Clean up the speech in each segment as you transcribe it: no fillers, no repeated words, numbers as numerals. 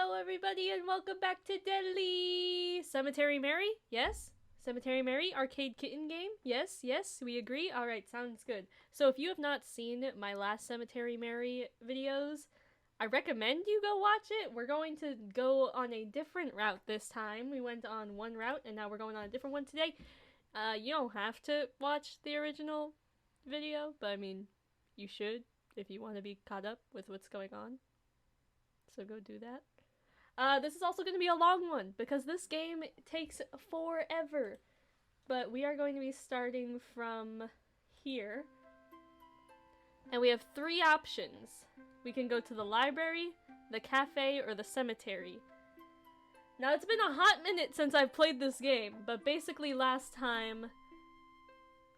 Hello everybody and welcome back to Deadly! Cemetery Mary? Yes? Cemetery Mary? Arcade kitten game? Yes, we agree? Alright, sounds good. So if you have not seen my last Cemetery Mary videos, I recommend you go watch it. We're going to go on a different route this time. We went on one route and now we're going on a different one today. You don't have to watch the original video, but I mean, you should if you want to be caught up with what's going on. So go do that. This is also going to be a long one because this game takes forever. But we are going to be starting from here. And we have three options. We can go to the library, the cafe, or the cemetery. Now it's been a hot minute since I've played this game, but basically last time,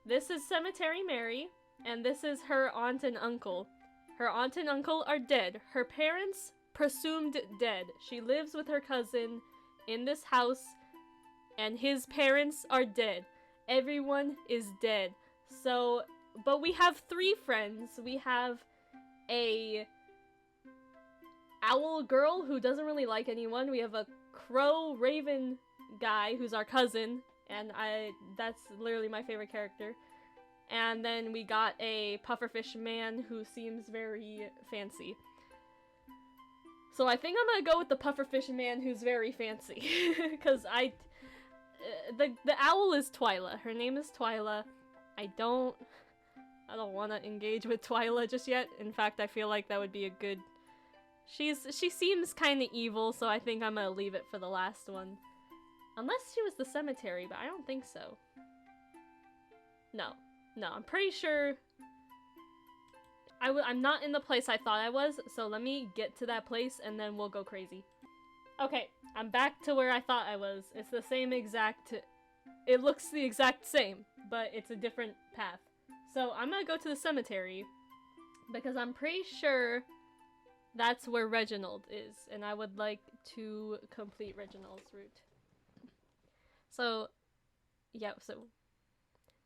this is Cemetery Mary, and this is her aunt and uncle. Her aunt and uncle are dead. Her parents presumed dead. She lives with her cousin in this house, and his parents are dead. Everyone is dead. So, but we have three friends. We have a owl girl who doesn't really like anyone. We have a crow raven guy who's our cousin, and that's literally my favorite character. And then we got a pufferfish man who seems very fancy. So I think I'm gonna go with the pufferfish man who's very fancy, because the owl is Twyla. Her name is Twyla. I don't want to engage with Twyla just yet. In fact, I feel like that would be a good. She seems kind of evil, so I think I'm gonna leave it for the last one, unless she was the cemetery, but I don't think so. No, I'm pretty sure. I'm not in the place I thought I was, so let me get to that place and then we'll go crazy. Okay, I'm back to where I thought I was. It's the same exact... It looks the exact same, but it's a different path. So I'm gonna go to the cemetery, because I'm pretty sure that's where Reginald is, and I would like to complete Reginald's route. So, yeah,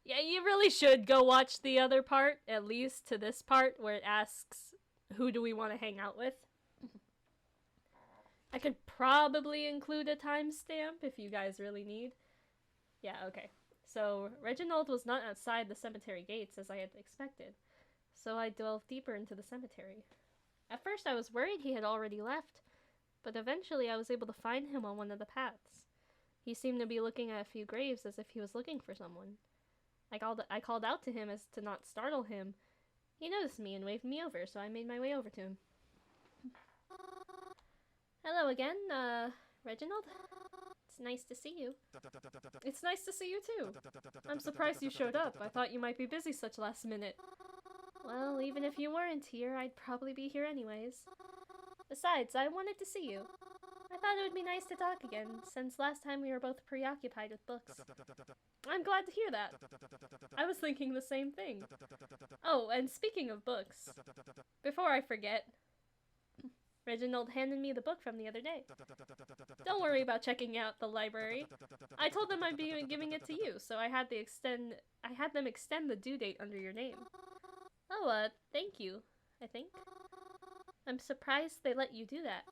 yeah, you really should go watch the other part, at least to this part, where it asks, who do we want to hang out with? I could probably include a timestamp if you guys really need. Yeah, okay. So, Reginald was not outside the cemetery gates as I had expected, so I delved deeper into the cemetery. At first I was worried he had already left, but eventually I was able to find him on one of the paths. He seemed to be looking at a few graves as if he was looking for someone. I called out to him as to not startle him. He noticed me and waved me over, so I made my way over to him. Hello again, Reginald? It's nice to see you. It's nice to see you too. I'm surprised you showed up. I thought you might be busy such last minute. Well, even if you weren't here, I'd probably be here anyways. Besides, I wanted to see you. I thought it would be nice to talk again, since last time we were both preoccupied with books. I'm glad to hear that. I was thinking the same thing. Oh, and speaking of books, before I forget, Reginald handed me the book from the other day. Don't worry about checking out the library. I told them I'd be giving it to you, so I had them extend the due date under your name. Oh, thank you, I think. I'm surprised they let you do that.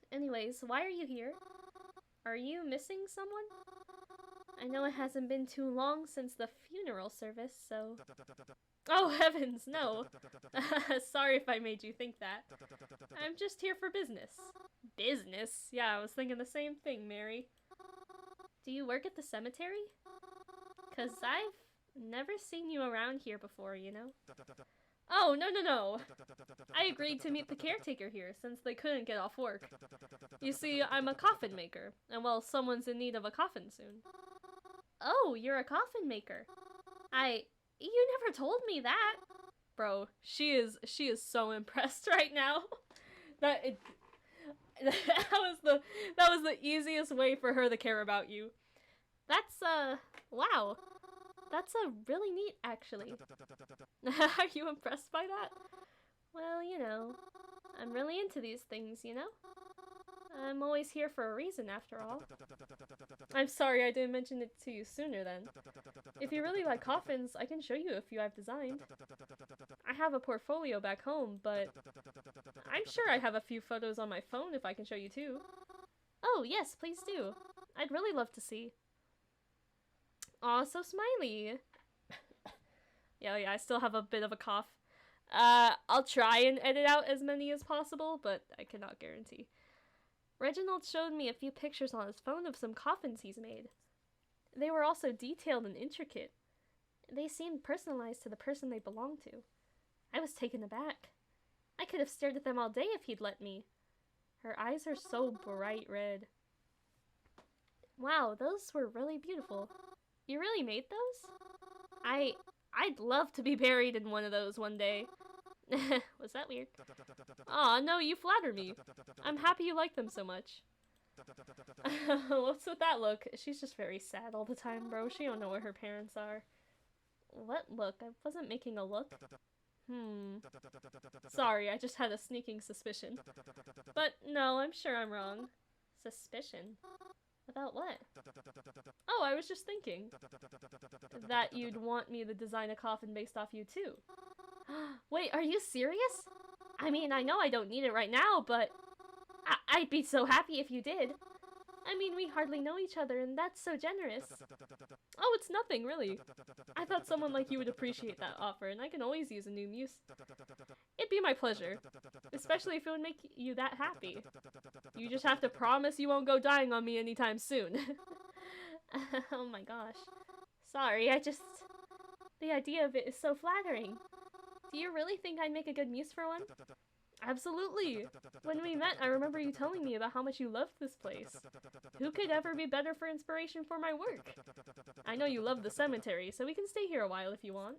Anyways, why are you here? Are you missing someone? I know it hasn't been too long since the funeral service, so... Oh heavens, no! Sorry if I made you think that. I'm just here for business. Business? Yeah, I was thinking the same thing, Mary. Do you work at the cemetery? 'Cause I've never seen you around here before, you know? Oh, no. I agreed to meet the caretaker here, since they couldn't get off work. You see, I'm a coffin maker, and well, someone's in need of a coffin soon. Oh, you're a coffin maker. You never told me that. Bro, she is so impressed right now. That was the easiest way for her to care about you. That's, wow. That's really neat, actually. Are you impressed by that? Well, you know, I'm really into these things, you know? I'm always here for a reason, after all. I'm sorry I didn't mention it to you sooner, then. If you really like coffins, I can show you a few I've designed. I have a portfolio back home, but I'm sure I have a few photos on my phone if I can show you too. Oh, yes, please do. I'd really love to see. Aw, so smiley. Yeah, I still have a bit of a cough. I'll try and edit out as many as possible, but I cannot guarantee. Reginald showed me a few pictures on his phone of some coffins he's made. They were also detailed and intricate. They seemed personalized to the person they belonged to. I was taken aback. I could have stared at them all day if he'd let me. Her eyes are so bright red. Wow, those were really beautiful. You really made those? I'd love to be buried in one of those one day. Was that weird? Aw, no, you flatter me. I'm happy you like them so much. What's with that look? She's just very sad all the time, bro. She don't know where her parents are. What look? I wasn't making a look. Sorry, I just had a sneaking suspicion. But no, I'm sure I'm wrong. Suspicion? About what? Oh, I was just thinking. That you'd want me to design a coffin based off you too. Wait, are you serious? I mean, I know I don't need it right now, but I'd be so happy if you did. I mean, we hardly know each other, and that's so generous. Oh, it's nothing, really. I thought someone like you would appreciate that offer, and I can always use a new muse. It'd be my pleasure, especially if it would make you that happy. You just have to promise you won't go dying on me anytime soon. Oh my gosh. Sorry, the idea of it is so flattering. Do you really think I'd make a good muse for one? Absolutely! When we met, I remember you telling me about how much you loved this place. Who could ever be better for inspiration for my work? I know you love the cemetery, so we can stay here a while if you want.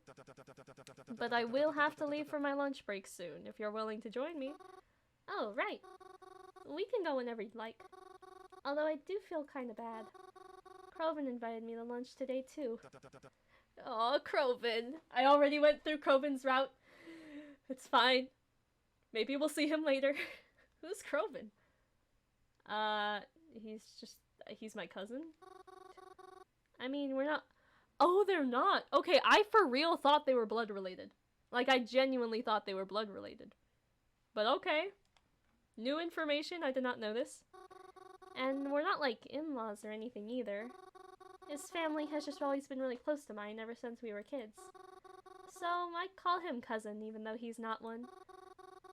But I will have to leave for my lunch break soon, if you're willing to join me. Oh, right. We can go whenever you'd like. Although I do feel kinda bad. Croven invited me to lunch today, too. Aw, Croven. I already went through Croven's route. It's fine. Maybe we'll see him later. Who's Croven? He's my cousin. I mean, we're not... Oh, they're not! Okay, I for real thought they were blood related. Like, I genuinely thought they were blood related. But okay. New information, I did not know this. And we're not like in-laws or anything either. His family has just always been really close to mine ever since we were kids. So I call him cousin even though he's not one.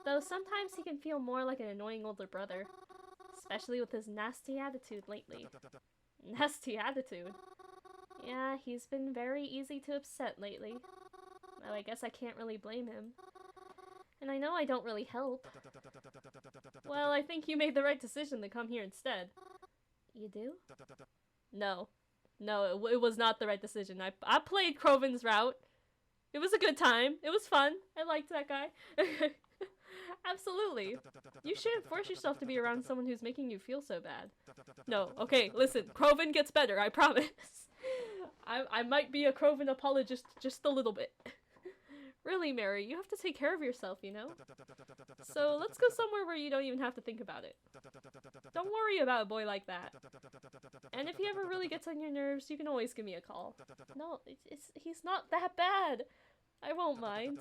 Though sometimes he can feel more like an annoying older brother. Especially with his nasty attitude lately. Nasty attitude? Yeah, he's been very easy to upset lately. Though I guess I can't really blame him. And I know I don't really help. Well, I think you made the right decision to come here instead. You do? No. No, it was not the right decision. I played Croven's route. It was a good time. It was fun. I liked that guy. Absolutely. You shouldn't force yourself to be around someone who's making you feel so bad. No, okay, listen. Croven gets better, I promise. I might be a Croven apologist just a little bit. Really, Mary, you have to take care of yourself, you know? So let's go somewhere where you don't even have to think about it. Don't worry about a boy like that. And if he ever really gets on your nerves, you can always give me a call. No, he's not that bad. I won't mind.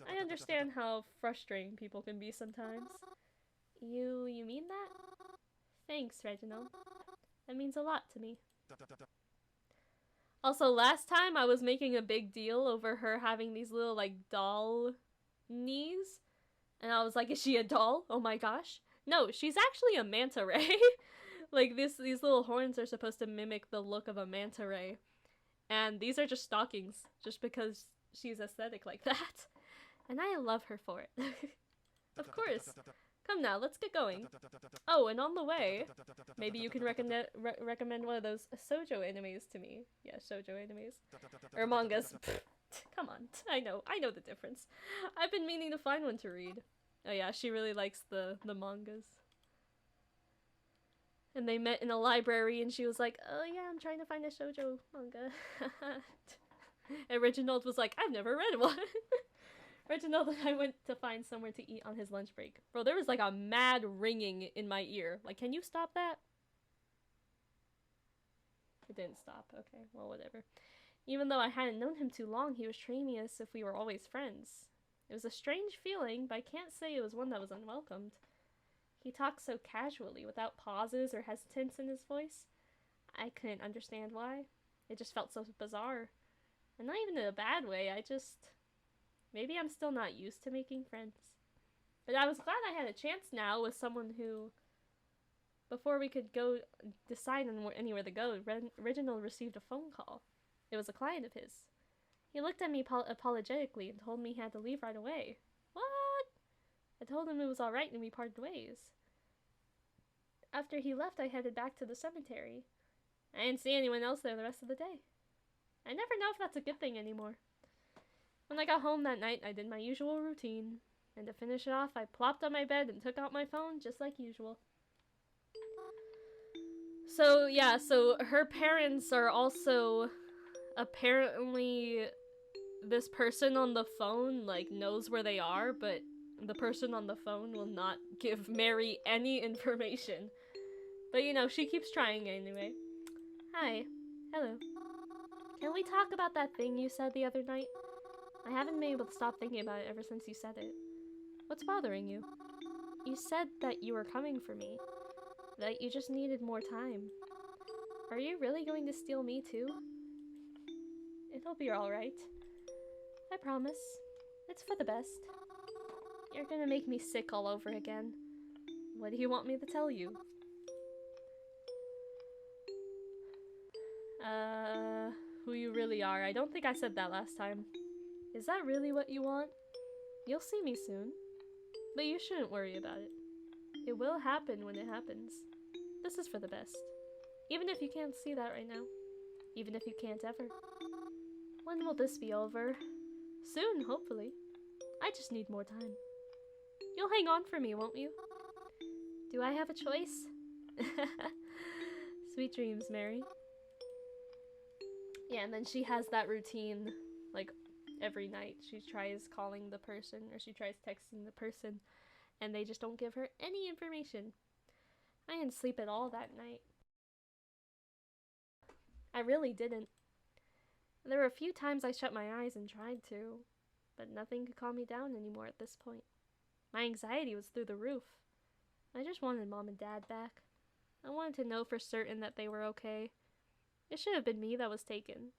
I understand how frustrating people can be sometimes. You mean that? Thanks, Reginald. That means a lot to me. Also, last time I was making a big deal over her having these little, like, doll knees. And I was like, is she a doll? Oh my gosh. No, she's actually a manta ray. Like, these little horns are supposed to mimic the look of a manta ray. And these are just stockings, just because she's aesthetic like that. And I love her for it. Of course. Come now, let's get going. Oh, and on the way, maybe you can recommend one of those shoujo animes to me. Yeah, shoujo animes. Or mangas. Come on, I know the difference. I've been meaning to find one to read. Oh yeah, she really likes the mangas. And they met in a library and she was like, oh yeah, I'm trying to find a shoujo manga. And Reginald was like, I've never read one. Reginald and I went to find somewhere to eat on his lunch break. Bro, there was like a mad ringing in my ear. Like, can you stop that? It didn't stop. Okay, well, whatever. Even though I hadn't known him too long, he was treating me as if we were always friends. It was a strange feeling, but I can't say it was one that was unwelcomed. He talked so casually, without pauses or hesitance in his voice. I couldn't understand why. It just felt so bizarre. And not even in a bad way, maybe I'm still not used to making friends. But I was glad I had a chance now with someone who, before we could go decide on anywhere to go, Reginald received a phone call. It was a client of his. He looked at me apologetically and told me he had to leave right away. What? I told him it was alright and we parted ways. After he left, I headed back to the cemetery. I didn't see anyone else there the rest of the day. I never know if that's a good thing anymore. When I got home that night, I did my usual routine. And to finish it off, I plopped on my bed and took out my phone just like usual. So, yeah, so her parents are also apparently this person on the phone, like, knows where they are, but the person on the phone will not give Mary any information. But, you know, she keeps trying anyway. Hi. Hello. Can we talk about that thing you said the other night? I haven't been able to stop thinking about it ever since you said it. What's bothering you? You said that you were coming for me. That you just needed more time. Are you really going to steal me too? It'll be alright. I promise. It's for the best. You're gonna make me sick all over again. What do you want me to tell you? Who you really are. I don't think I said that last time. Is that really what you want? You'll see me soon. But you shouldn't worry about it. It will happen when it happens. This is for the best. Even if you can't see that right now. Even if you can't ever. When will this be over? Soon, hopefully. I just need more time. You'll hang on for me, won't you? Do I have a choice? Sweet dreams, Mary. Yeah, and then she has that routine, like, every night. She tries calling the person, or she tries texting the person, and they just don't give her any information. I didn't sleep at all that night. I really didn't. There were a few times I shut my eyes and tried to, but nothing could calm me down anymore at this point. My anxiety was through the roof. I just wanted Mom and Dad back. I wanted to know for certain that they were okay. It should have been me that was taken.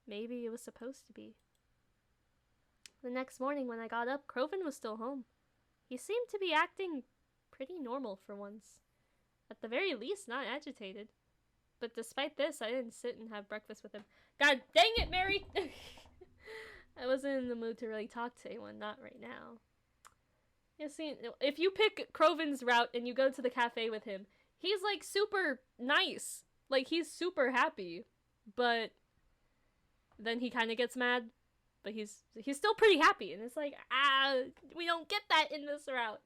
Maybe it was supposed to be. The next morning when I got up, Croven was still home. He seemed to be acting pretty normal for once. At the very least, not agitated. But despite this, I didn't sit and have breakfast with him. God dang it, Mary! I wasn't in the mood to really talk to anyone, not right now. You see, if you pick Croven's route and you go to the cafe with him, he's like super nice. Like, he's super happy. But then he kind of gets mad. But he's still pretty happy. And it's like, we don't get that in this route.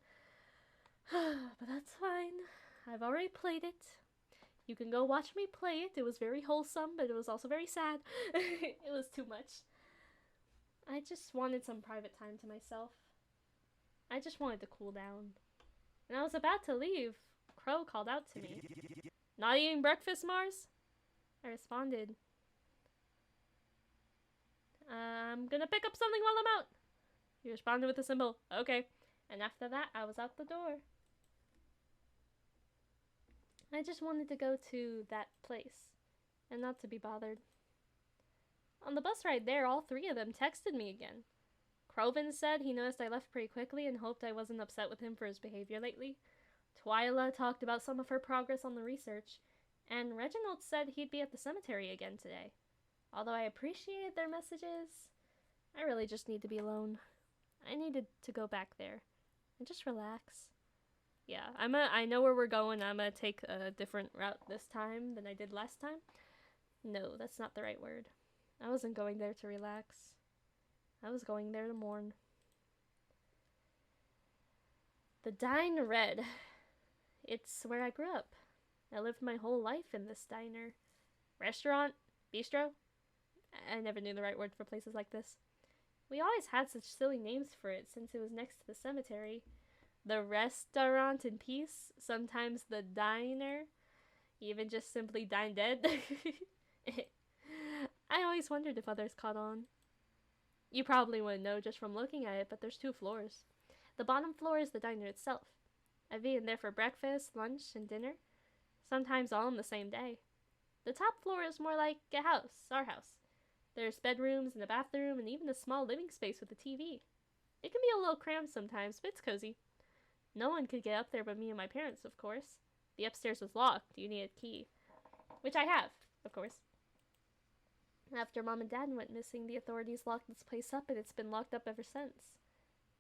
But that's fine. I've already played it. You can go watch me play it. It was very wholesome, but it was also very sad. It was too much. I just wanted some private time to myself. I just wanted to cool down. And I was about to leave. Crow called out to me. Not eating breakfast, Mars? I responded. I'm gonna pick up something while I'm out. He responded with a symbol. Okay. And after that, I was out the door. I just wanted to go to that place. And not to be bothered. On the bus ride there, all three of them texted me again. Croven said he noticed I left pretty quickly and hoped I wasn't upset with him for his behavior lately. Twyla talked about some of her progress on the research. And Reginald said he'd be at the cemetery again today. Although I appreciated their messages, I really just need to be alone. I needed to go back there and just relax. Yeah, I know where we're going. I'm gonna take a different route this time than I did last time. No, that's not the right word. I wasn't going there to relax. I was going there to mourn. The Dine Red. It's where I grew up. I lived my whole life in this diner. Restaurant? Bistro? I never knew the right word for places like this. We always had such silly names for it since it was next to the cemetery. The Restaurant in Peace, sometimes the Diner, even just simply Dine Dead. I always wondered if others caught on. You probably wouldn't know just from looking at it, but there's 2 floors. The bottom floor is the diner itself. I've eaten there for breakfast, lunch, and dinner, sometimes all in the same day. The top floor is more like a house, our house. There's bedrooms and a bathroom and even a small living space with a TV. It can be a little cramped sometimes, but it's cozy. No one could get up there but me and my parents, of course. The upstairs was locked. You need a key. Which I have, of course. After Mom and Dad went missing, the authorities locked this place up and it's been locked up ever since.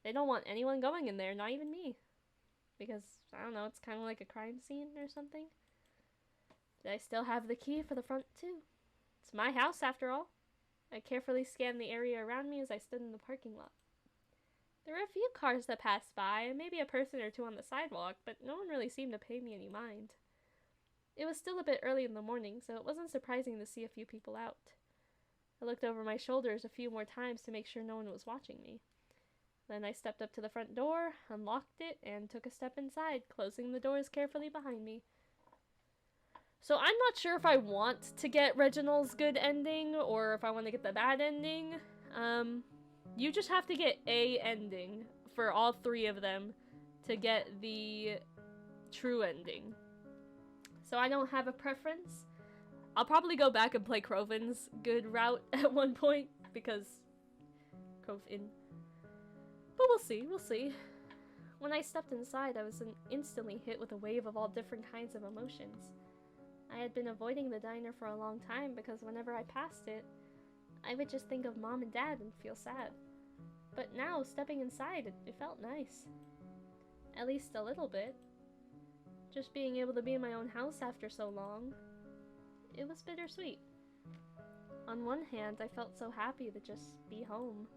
They don't want anyone going in there, not even me. Because, I don't know, it's kind of like a crime scene or something. But I still have the key for the front, too. It's my house, after all. I carefully scanned the area around me as I stood in the parking lot. There were a few cars that passed by, and maybe a person or two on the sidewalk, but no one really seemed to pay me any mind. It was still a bit early in the morning, so it wasn't surprising to see a few people out. I looked over my shoulders a few more times to make sure no one was watching me. Then I stepped up to the front door, unlocked it, and took a step inside, closing the doors carefully behind me. So I'm not sure if I want to get Reginald's good ending, or if I want to get the bad ending. You just have to get a ending for all 3 of them to get the true ending. So I don't have a preference. I'll probably go back and play Croven's good route at one point, because Croven. But we'll see. When I stepped inside, I was instantly hit with a wave of all different kinds of emotions. I had been avoiding the diner for a long time because whenever I passed it, I would just think of Mom and Dad and feel sad. But now, stepping inside, it felt nice. At least a little bit. Just being able to be in my own house after so long, it was bittersweet. On one hand, I felt so happy to just be home.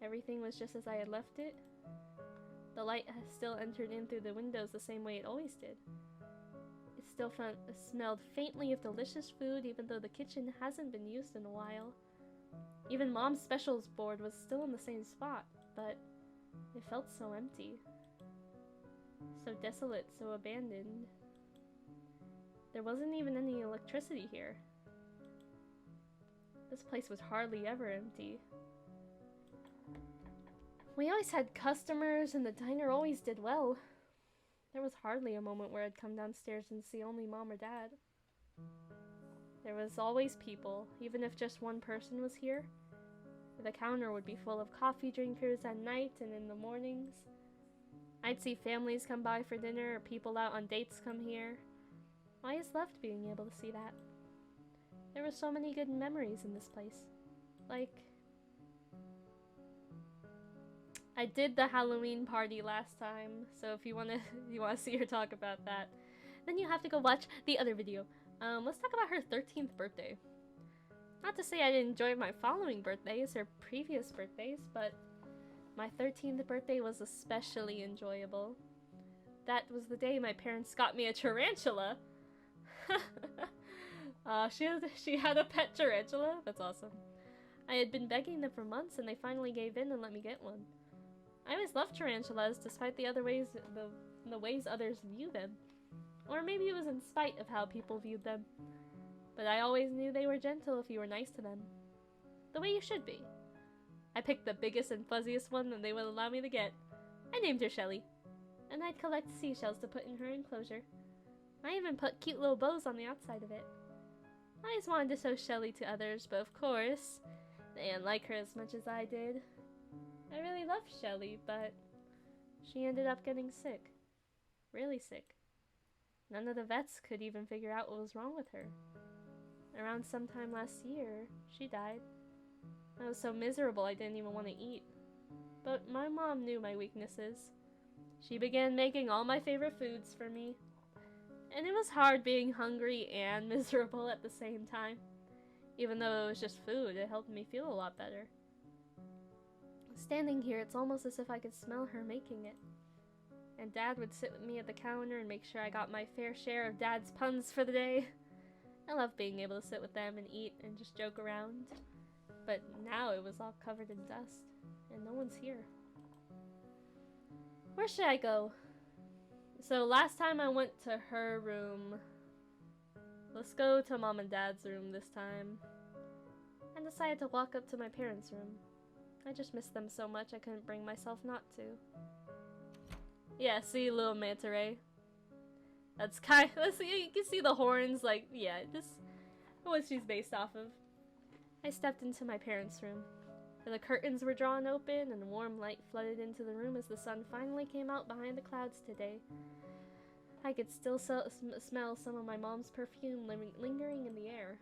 Everything was just as I had left it. The light still entered in through the windows the same way it always did. It still smelled faintly of delicious food, even though the kitchen hasn't been used in a while. Even Mom's specials board was still in the same spot, but it felt so empty. So desolate, so abandoned. There wasn't even any electricity here. This place was hardly ever empty. We always had customers, and the diner always did well. There was hardly a moment where I'd come downstairs and see only Mom or Dad. There was always people, even if just one person was here. The counter would be full of coffee drinkers at night and in the mornings. I'd see families come by for dinner or people out on dates come here. I just loved being able to see that. There were so many good memories in this place. Like, I did the Halloween party last time, so if you wanna see her talk about that, then you have to go watch the other video. Let's talk about her 13th birthday. Not to say I didn't enjoy my following birthdays or previous birthdays, but my 13th birthday was especially enjoyable. That was the day my parents got me a tarantula. She had a pet tarantula? That's awesome. I had been begging them for months and they finally gave in and let me get one. I always loved tarantulas despite the ways others view them. Or maybe it was in spite of how people viewed them. But I always knew they were gentle if you were nice to them. The way you should be. I picked the biggest and fuzziest one that they would allow me to get. I named her Shelly. And I'd collect seashells to put in her enclosure. I even put cute little bows on the outside of it. I just wanted to show Shelly to others, but of course, they didn't like her as much as I did. I really loved Shelly, but she ended up getting sick. Really sick. None of the vets could even figure out what was wrong with her. Around sometime last year, she died. I was so miserable I didn't even want to eat. But my mom knew my weaknesses. She began making all my favorite foods for me. And it was hard being hungry and miserable at the same time. Even though it was just food, it helped me feel a lot better. Standing here, it's almost as if I could smell her making it. And Dad would sit with me at the counter and make sure I got my fair share of Dad's puns for the day. I loved being able to sit with them and eat and just joke around. But now it was all covered in dust, and no one's here. Where should I go? So last time I went to her room. Let's go to Mom and Dad's room this time. I decided to walk up to my parents' room. I just missed them so much I couldn't bring myself not to. Yeah, see, little manta ray. That's kind of, you can see the horns, like, yeah, this is what she's based off of. I stepped into my parents' room. The curtains were drawn open and warm light flooded into the room as the sun finally came out behind the clouds today. I could still smell some of my mom's perfume lingering in the air.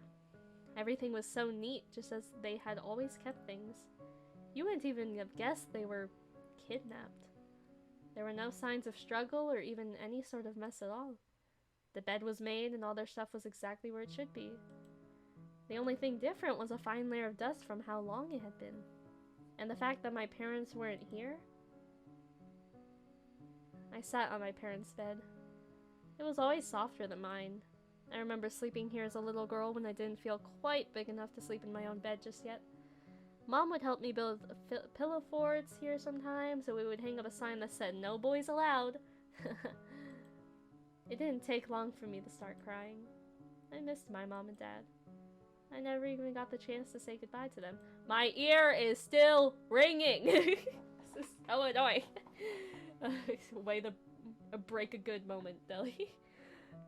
Everything was so neat, just as they had always kept things. You wouldn't even have guessed they were kidnapped. There were no signs of struggle or even any sort of mess at all. The bed was made and all their stuff was exactly where it should be. The only thing different was a fine layer of dust from how long it had been. And the fact that my parents weren't here? I sat on my parents' bed. It was always softer than mine. I remember sleeping here as a little girl when I didn't feel quite big enough to sleep in my own bed just yet. Mom would help me build pillow forts here sometimes, so we would hang up a sign that said, "No boys allowed." It didn't take long for me to start crying. I missed my mom and dad. I never even got the chance to say goodbye to them. My ear is still ringing! This is so annoying. Way to break a good moment, Deli.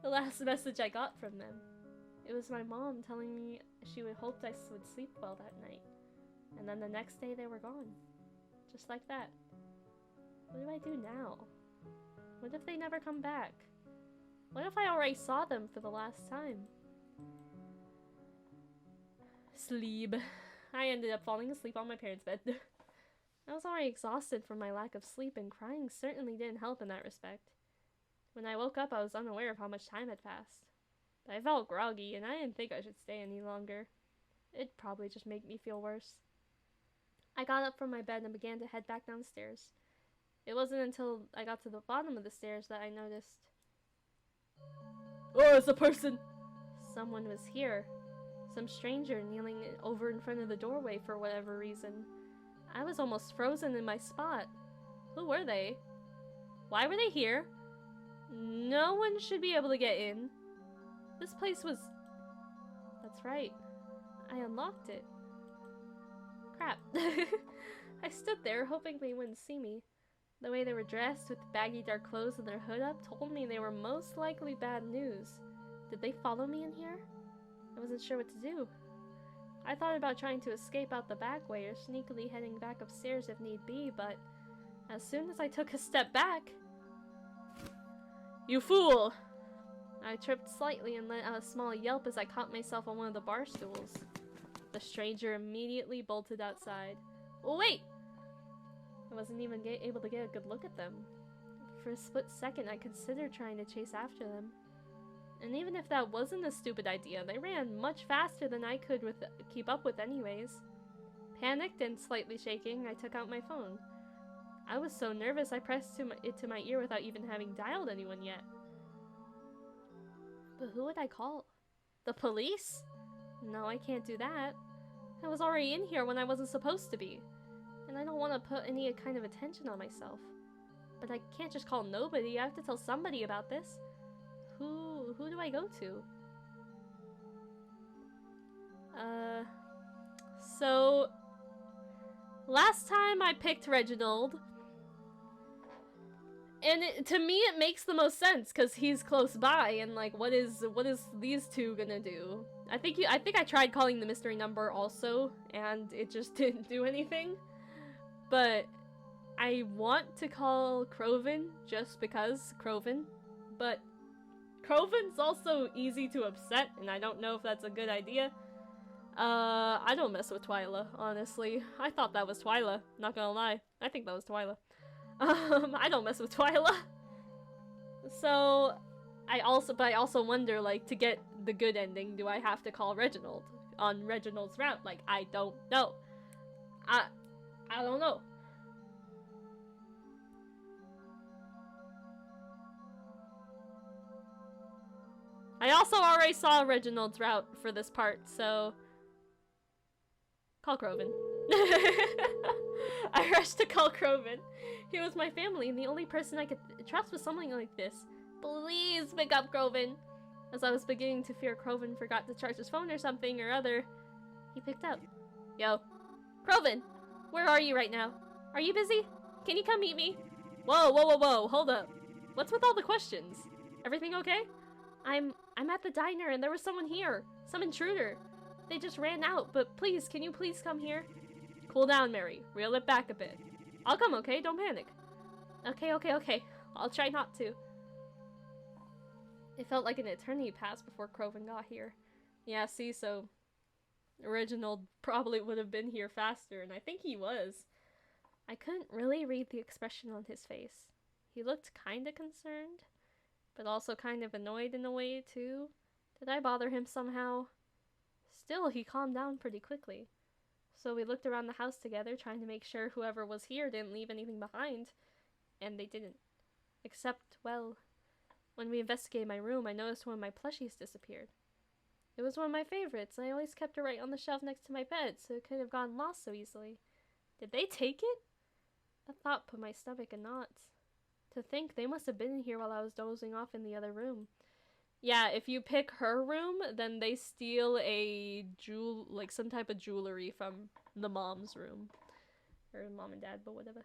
The last message I got from them. It was my mom telling me she would hoped I would sleep well that night. And then the next day they were gone. Just like that. What do I do now? What if they never come back? What if I already saw them for the last time? Sleep. I ended up falling asleep on my parents' bed. I was already exhausted from my lack of sleep, and crying certainly didn't help in that respect. When I woke up, I was unaware of how much time had passed. But I felt groggy, and I didn't think I should stay any longer. It'd probably just make me feel worse. I got up from my bed and began to head back downstairs. It wasn't until I got to the bottom of the stairs that I noticed. Oh, it's a person! Someone was here. Some stranger kneeling over in front of the doorway for whatever reason. I was almost frozen in my spot. Who were they? Why were they here? No one should be able to get in. This place was... That's right. I unlocked it. Crap. I stood there hoping they wouldn't see me. The way they were dressed with baggy dark clothes and their hood up told me they were most likely bad news. Did they follow me in here? I wasn't sure what to do. I thought about trying to escape out the back way or sneakily heading back upstairs if need be, but as soon as I took a step back... You fool! I tripped slightly and let out a small yelp as I caught myself on one of the bar stools. The stranger immediately bolted outside. Oh, wait! I wasn't even able to get a good look at them. For a split second, I considered trying to chase after them. And even if that wasn't a stupid idea, they ran much faster than I could keep up with anyways. Panicked and slightly shaking, I took out my phone. I was so nervous I pressed it to my ear without even having dialed anyone yet. But who would I call? The police? No, I can't do that. I was already in here when I wasn't supposed to be. And I don't want to put any kind of attention on myself. But I can't just call nobody, I have to tell somebody about this. Who do I go to? So... Last time I picked Reginald. And to me it makes the most sense, because he's close by, and like, what is these two gonna do? I think I tried calling the mystery number also, and it just didn't do anything. But I want to call Croven, just because Croven. But Croven's also easy to upset, and I don't know if that's a good idea. I don't mess with Twyla, honestly. I thought that was Twyla, not gonna lie. I think that was Twyla. I don't mess with Twyla. So, I also wonder, like, to get the good ending, do I have to call Reginald on Reginald's route? Like, I don't know. I don't know. I also already saw Reginald's route for this part, so... Call Croven. I rushed to call Croven. He was my family and the only person I could trust with something like this. Please pick up Croven. As I was beginning to fear Croven forgot to charge his phone or something or other, he picked up. Yo. Croven! Where are you right now? Are you busy? Can you come meet me? Whoa, whoa, whoa, whoa, hold up. What's with all the questions? Everything okay? I'm at the diner and there was someone here. Some intruder. They just ran out, but please, can you please come here? Cool down, Mary. Reel it back a bit. I'll come, okay? Don't panic. Okay, okay, okay. I'll try not to. It felt like an eternity passed before Croven got here. Yeah, see, so Reginald probably would have been here faster, and I think he was. I couldn't really read the expression on his face. He looked kinda concerned, but also kind of annoyed in a way, too. Did I bother him somehow? Still, he calmed down pretty quickly. So we looked around the house together, trying to make sure whoever was here didn't leave anything behind. And they didn't. Except, well, when we investigated my room, I noticed one of my plushies disappeared. It was one of my favorites. I always kept it right on the shelf next to my bed, so it couldn't have gotten lost so easily. Did they take it? That thought put my stomach in knots. To think they must have been in here while I was dozing off in the other room. Yeah, if you pick her room, then they steal a some type of jewelry from the mom's room. Or mom and dad, but whatever.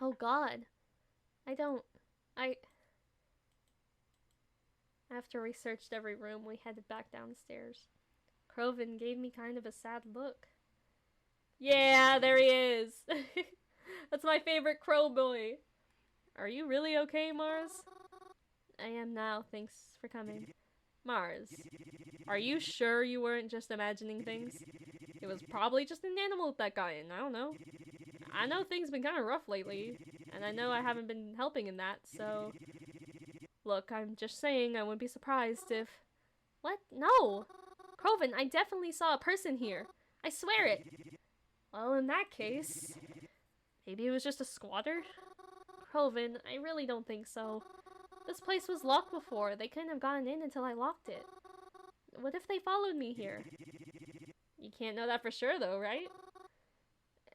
Oh god. After we searched every room, we headed back downstairs. Croven gave me kind of a sad look. Yeah, there he is! That's my favorite crow boy! Are you really okay, Mars? I am now, thanks for coming. Mars, are you sure you weren't just imagining things? It was probably just an animal that got in, I don't know. I know things been kinda rough lately, and I know I haven't been helping in that, so... Look, I'm just saying I wouldn't be surprised if... What? No! Croven, I definitely saw a person here. I swear it! Well, in that case... Maybe it was just a squatter? Croven, I really don't think so. This place was locked before. They couldn't have gotten in until I locked it. What if they followed me here? You can't know that for sure though, right?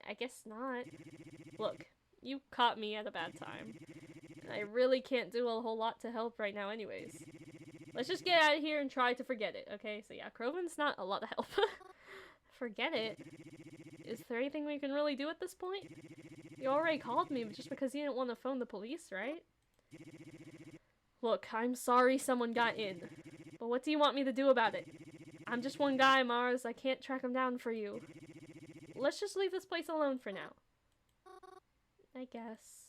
I guess not. Look, you caught me at a bad time. And I really can't do a whole lot to help right now anyways. Let's just get out of here and try to forget it, okay? So yeah, Croven's not a lot of help. Forget it? Is there anything we can really do at this point? You already called me just because you didn't want to phone the police, right? Look, I'm sorry someone got in. But what do you want me to do about it? I'm just one guy, Mars. I can't track him down for you. Let's just leave this place alone for now. I guess.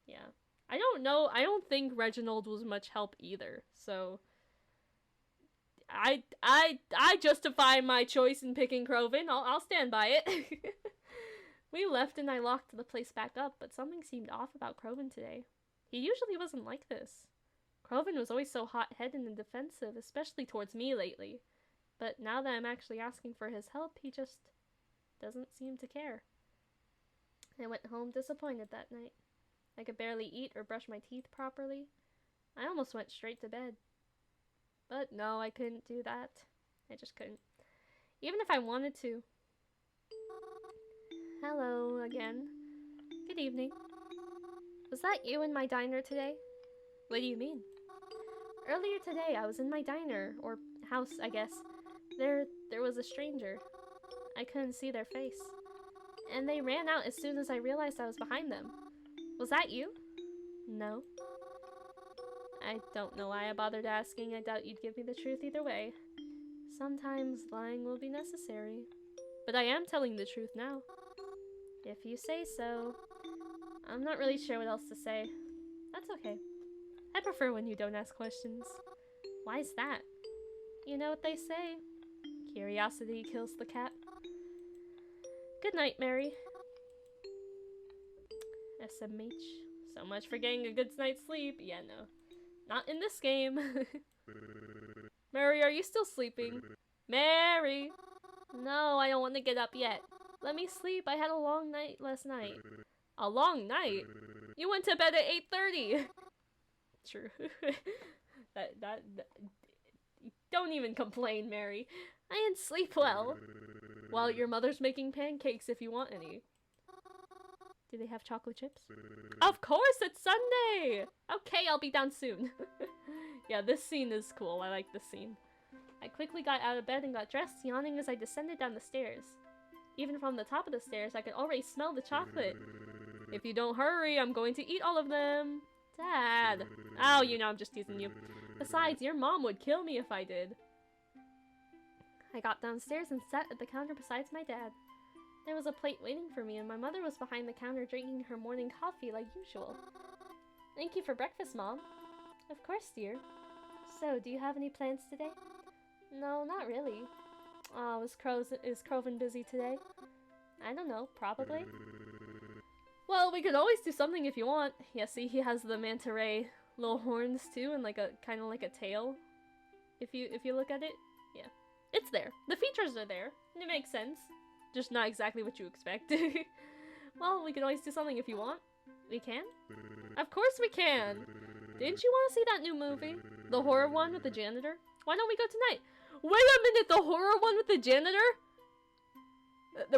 Yeah. I don't know. I don't think Reginald was much help either, so... I justify my choice in picking Croven. I'll stand by it. We left and I locked the place back up, but something seemed off about Croven today. He usually wasn't like this. Croven was always so hot-headed and defensive, especially towards me lately. But now that I'm actually asking for his help, he just doesn't seem to care. I went home disappointed that night. I could barely eat or brush my teeth properly. I almost went straight to bed. But no, I couldn't do that. I just couldn't. Even if I wanted to. Hello again. Good evening. Was that you in my diner today? What do you mean? Earlier today, I was in my diner, or house, I guess. There was a stranger. I couldn't see their face. And they ran out as soon as I realized I was behind them. Was that you? No. I don't know why I bothered asking. I doubt you'd give me the truth either way. Sometimes lying will be necessary. But I am telling the truth now. If you say so. I'm not really sure what else to say. That's okay. I prefer when you don't ask questions. Why's that? You know what they say. Curiosity kills the cat. Good night, Mary. SMH. So much for getting a good night's sleep. Yeah, no. Not in this game. Mary, are you still sleeping? Mary! No, I don't want to get up yet. Let me sleep. I had a long night last night. A long night? You went to bed at 8:30. True. that don't even complain, Mary. I didn't sleep well. Well, your mother's making pancakes if you want any. Do they have chocolate chips? Of course, it's Sunday! Okay, I'll be down soon. Yeah, this scene is cool. I like this scene. I quickly got out of bed and got dressed, yawning as I descended down the stairs. Even from the top of the stairs, I could already smell the chocolate. If you don't hurry, I'm going to eat all of them. Dad. Oh, you know, I'm just teasing you. Besides, your mom would kill me if I did. I got downstairs and sat at the counter beside my dad. There was a plate waiting for me, and my mother was behind the counter drinking her morning coffee like usual. Thank you for breakfast, Mom. Of course, dear. So, do you have any plans today? No, not really. Oh, is Croven busy today? I don't know, probably. Well, we could always do something if you want. Yeah, see, he has the manta ray little horns too, and like a kind of like a tail. If you look at it, yeah, it's there. The features are there, and it makes sense. Just not exactly what you expect. Well, we could always do something if you want. We can? Of course we can! Didn't you want to see that new movie? The horror one with the janitor? Why don't we go tonight? Wait a minute, the horror one with the janitor?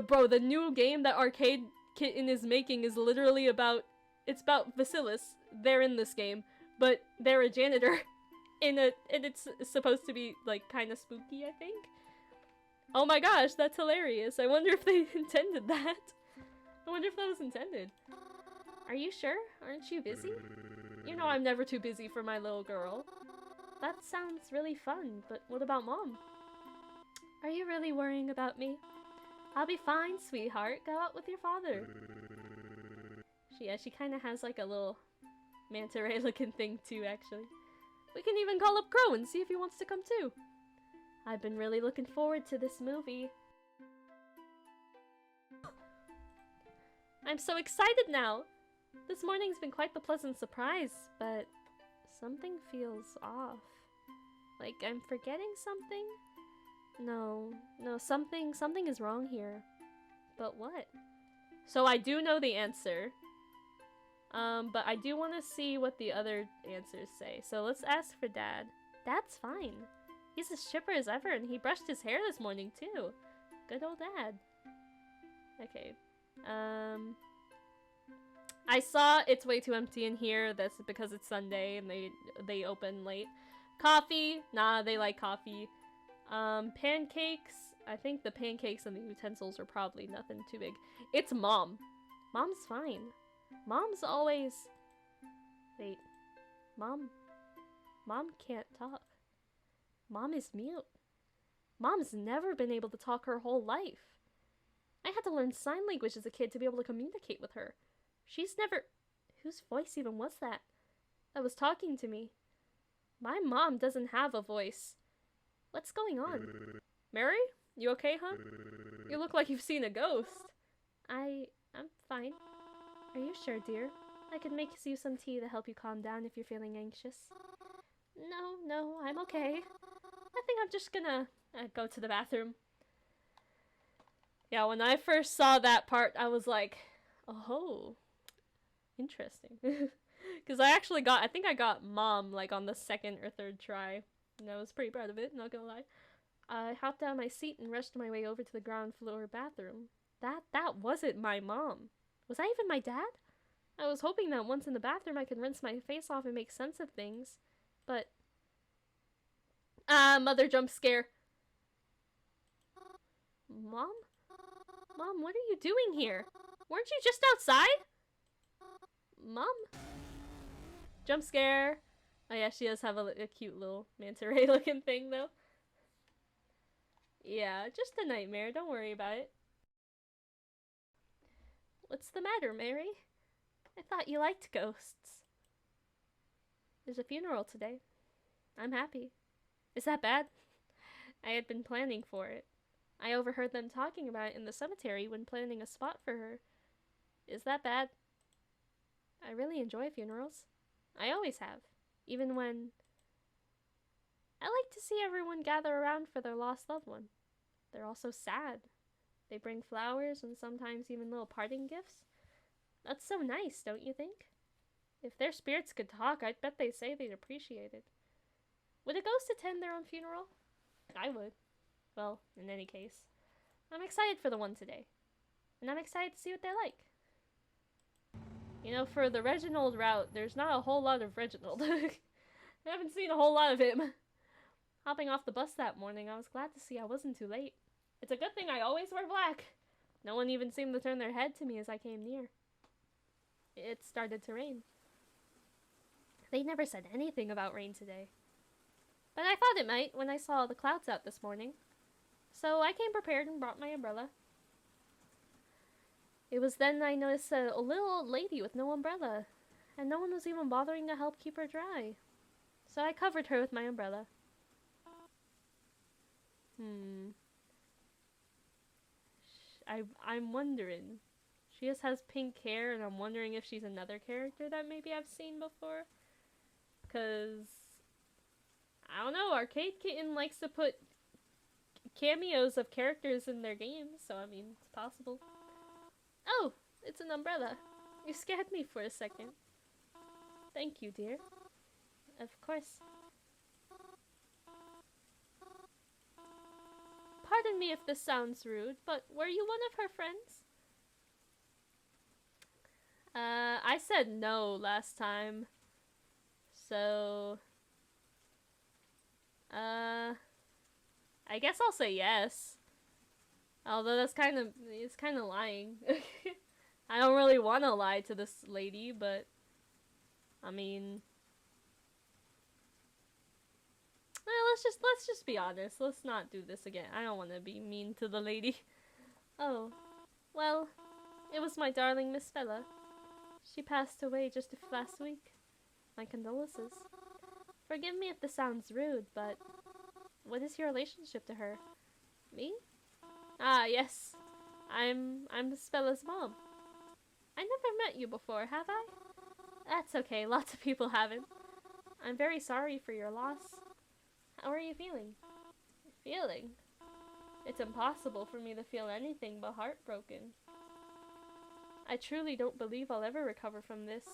Bro, the new game that Arcade Kitten is making is literally about... It's about Vasilis. They're in this game. But they're a janitor. And it's supposed to be, like, kind of spooky, I think? Oh my gosh, that's hilarious. I wonder if they intended that. I wonder if that was intended. Are you sure? Aren't you busy? You know I'm never too busy for my little girl. That sounds really fun, but what about Mom? Are you really worrying about me? I'll be fine, sweetheart. Go out with your father. She kind of has like a little manta ray looking thing too, actually. We can even call up Crow and see if he wants to come too. I've been really looking forward to this movie. I'm so excited now! This morning's been quite the pleasant surprise, but something feels off. Like I'm forgetting something? No, something is wrong here. But what? So I do know the answer. But I do want to see what the other answers say. So let's ask for Dad. Dad's fine. He's as chipper as ever, and he brushed his hair this morning too. Good old Dad. Okay. I saw It's Way Too Empty in here. That's because it's Sunday and they open late. Coffee. Nah, they like coffee. Pancakes. I think the pancakes and the utensils are probably nothing too big. It's Mom. Mom's fine. Mom's always... Wait. Mom can't talk. Mom is mute. Mom's never been able to talk her whole life. I had to learn sign language as a kid to be able to communicate with her. She's never... Whose voice even was that? That was talking to me. My mom doesn't have a voice. What's going on? Mary? You okay, huh? You look like you've seen a ghost. I'm fine. Are you sure, dear? I could make you some tea to help you calm down if you're feeling anxious. No, I'm okay. I think I'm just gonna go to the bathroom. Yeah, when I first saw that part, I was like, oh, interesting. Because I think I got Mom, like, on the second or third try. And I was pretty proud of it, not gonna lie. I hopped out of my seat and rushed my way over to the ground floor bathroom. That wasn't my mom. Was I even my dad? I was hoping that once in the bathroom I could rinse my face off and make sense of things. But... mother jump scare. Mom? Mom, what are you doing here? Weren't you just outside? Mom? Jump scare. Oh yeah, she does have a cute little manta ray looking thing though. Yeah, just a nightmare, don't worry about it. What's the matter, Mary? I thought you liked ghosts. There's a funeral today. I'm happy. Is that bad? I had been planning for it. I overheard them talking about it in the cemetery when planning a spot for her. Is that bad? I really enjoy funerals. I always have. Even when... I like to see everyone gather around for their lost loved one. They're all so sad. They bring flowers and sometimes even little parting gifts. That's so nice, don't you think? If their spirits could talk, I'd bet they'd say they'd appreciate it. Would a ghost attend their own funeral? I would. Well, in any case. I'm excited for the one today. And I'm excited to see what they're like. You know, for the Reginald route, there's not a whole lot of Reginald. I haven't seen a whole lot of him. Hopping off the bus that morning, I was glad to see I wasn't too late. It's a good thing I always wear black. No one even seemed to turn their head to me as I came near. It started to rain. They never said anything about rain today. But I thought it might when I saw the clouds out this morning. So I came prepared and brought my umbrella. It was then I noticed a little old lady with no umbrella, and no one was even bothering to help keep her dry. So I covered her with my umbrella. I'm wondering. She just has pink hair, and I'm wondering if she's another character that maybe I've seen before. Because, I don't know, Arcade Kitten likes to put cameos of characters in their games, so I mean, it's possible. Oh, it's an umbrella. You scared me for a second. Thank you, dear. Of course. Pardon me if this sounds rude, but were you one of her friends? I said no last time. So, I guess I'll say yes. Although it's kind of lying. I don't really want to lie to this lady, but I mean, let's just be honest. Let's not do this again. I don't want to be mean to the lady. Oh, well, it was my darling Miss Bella. She passed away just last week. My condolences. Forgive me if this sounds rude, but what is your relationship to her? Me? Ah, yes. I'm Miss Bella's mom. I never met you before, have I? That's okay, lots of people haven't. I'm very sorry for your loss. How are you feeling? Feeling? It's impossible for me to feel anything but heartbroken. I truly don't believe I'll ever recover from this.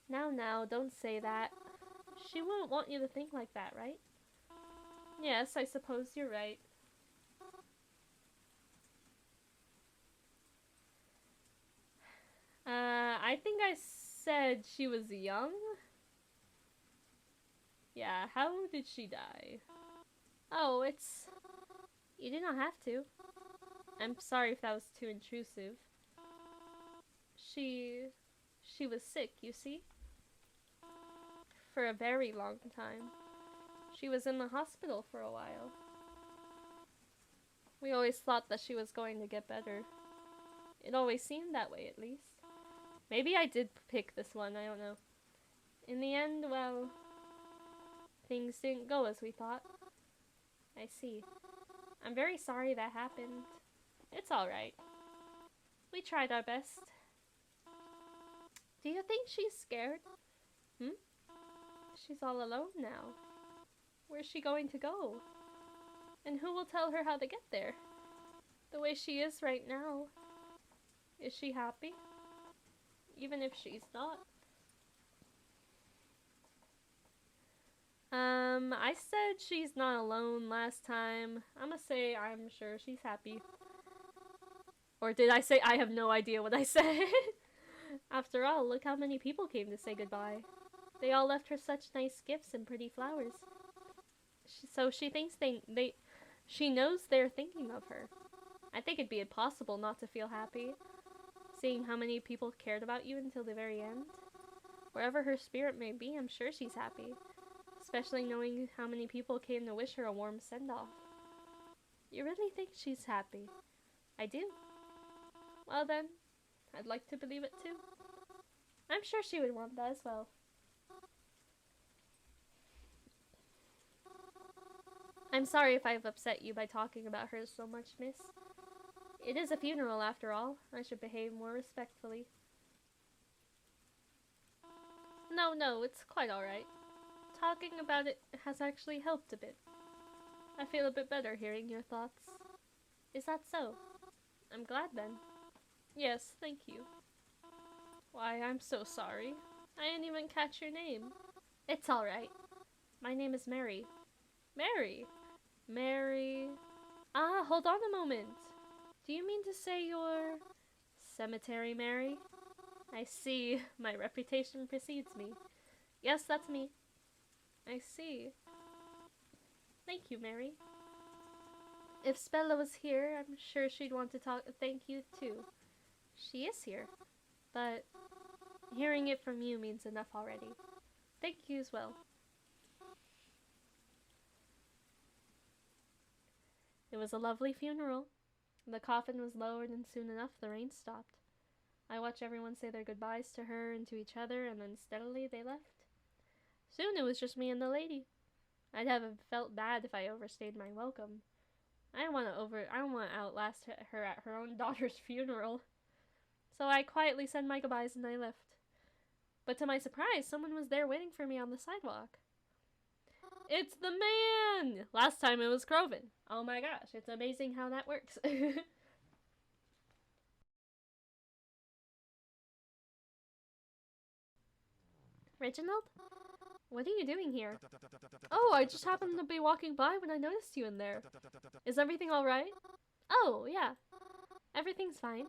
Now, don't say that. She wouldn't want you to think like that, right? Yes, I suppose you're right. I think I said she was young? Yeah, how did she die? Oh, it's... You do not have to. I'm sorry if that was too intrusive. She was sick, you see? For a very long time. She was in the hospital for a while. We always thought that she was going to get better. It always seemed that way, at least. Maybe I did pick this one, I don't know. In the end, well, things didn't go as we thought. I see. I'm very sorry that happened. It's alright. We tried our best. Do you think she's scared? She's all alone now. Where's she going to go? And who will tell her how to get there? The way she is right now. Is she happy? Even if she's not. I said she's not alone last time. I'm gonna say I'm sure she's happy. Or did I say I have no idea what I said? After all, look how many people came to say goodbye. They all left her such nice gifts and pretty flowers. So she thinks she knows they're thinking of her. I think it'd be impossible not to feel happy, seeing how many people cared about you until the very end. Wherever her spirit may be, I'm sure she's happy, especially knowing how many people came to wish her a warm send-off. You really think she's happy? I do. Well then, I'd like to believe it too. I'm sure she would want that as well. I'm sorry if I've upset you by talking about her so much, miss. It is a funeral after all. I should behave more respectfully. No, it's quite alright. Talking about it has actually helped a bit. I feel a bit better hearing your thoughts. Is that so? I'm glad then. Yes, thank you. Why, I'm so sorry. I didn't even catch your name. It's alright. My name is Mary. Mary? Mary... Ah, hold on a moment. Do you mean to say you're... Cemetery Mary? I see. My reputation precedes me. Yes, that's me. I see. Thank you, Mary. If Spella was here, I'm sure she'd want to thank you too. She is here, but hearing it from you means enough already. Thank you as well. It was a lovely funeral. The coffin was lowered, and soon enough the rain stopped. I watched everyone say their goodbyes to her and to each other, and then steadily they left. Soon it was just me and the lady. I'd have felt bad if I overstayed my welcome. I don't want to outlast her at her own daughter's funeral. So I quietly said my goodbyes and I left. But to my surprise, someone was there waiting for me on the sidewalk. It's the man! Last time it was Croven. Oh my gosh, it's amazing how that works. Reginald? What are you doing here? Oh, I just happened to be walking by when I noticed you in there. Is everything alright? Oh, yeah. Everything's fine.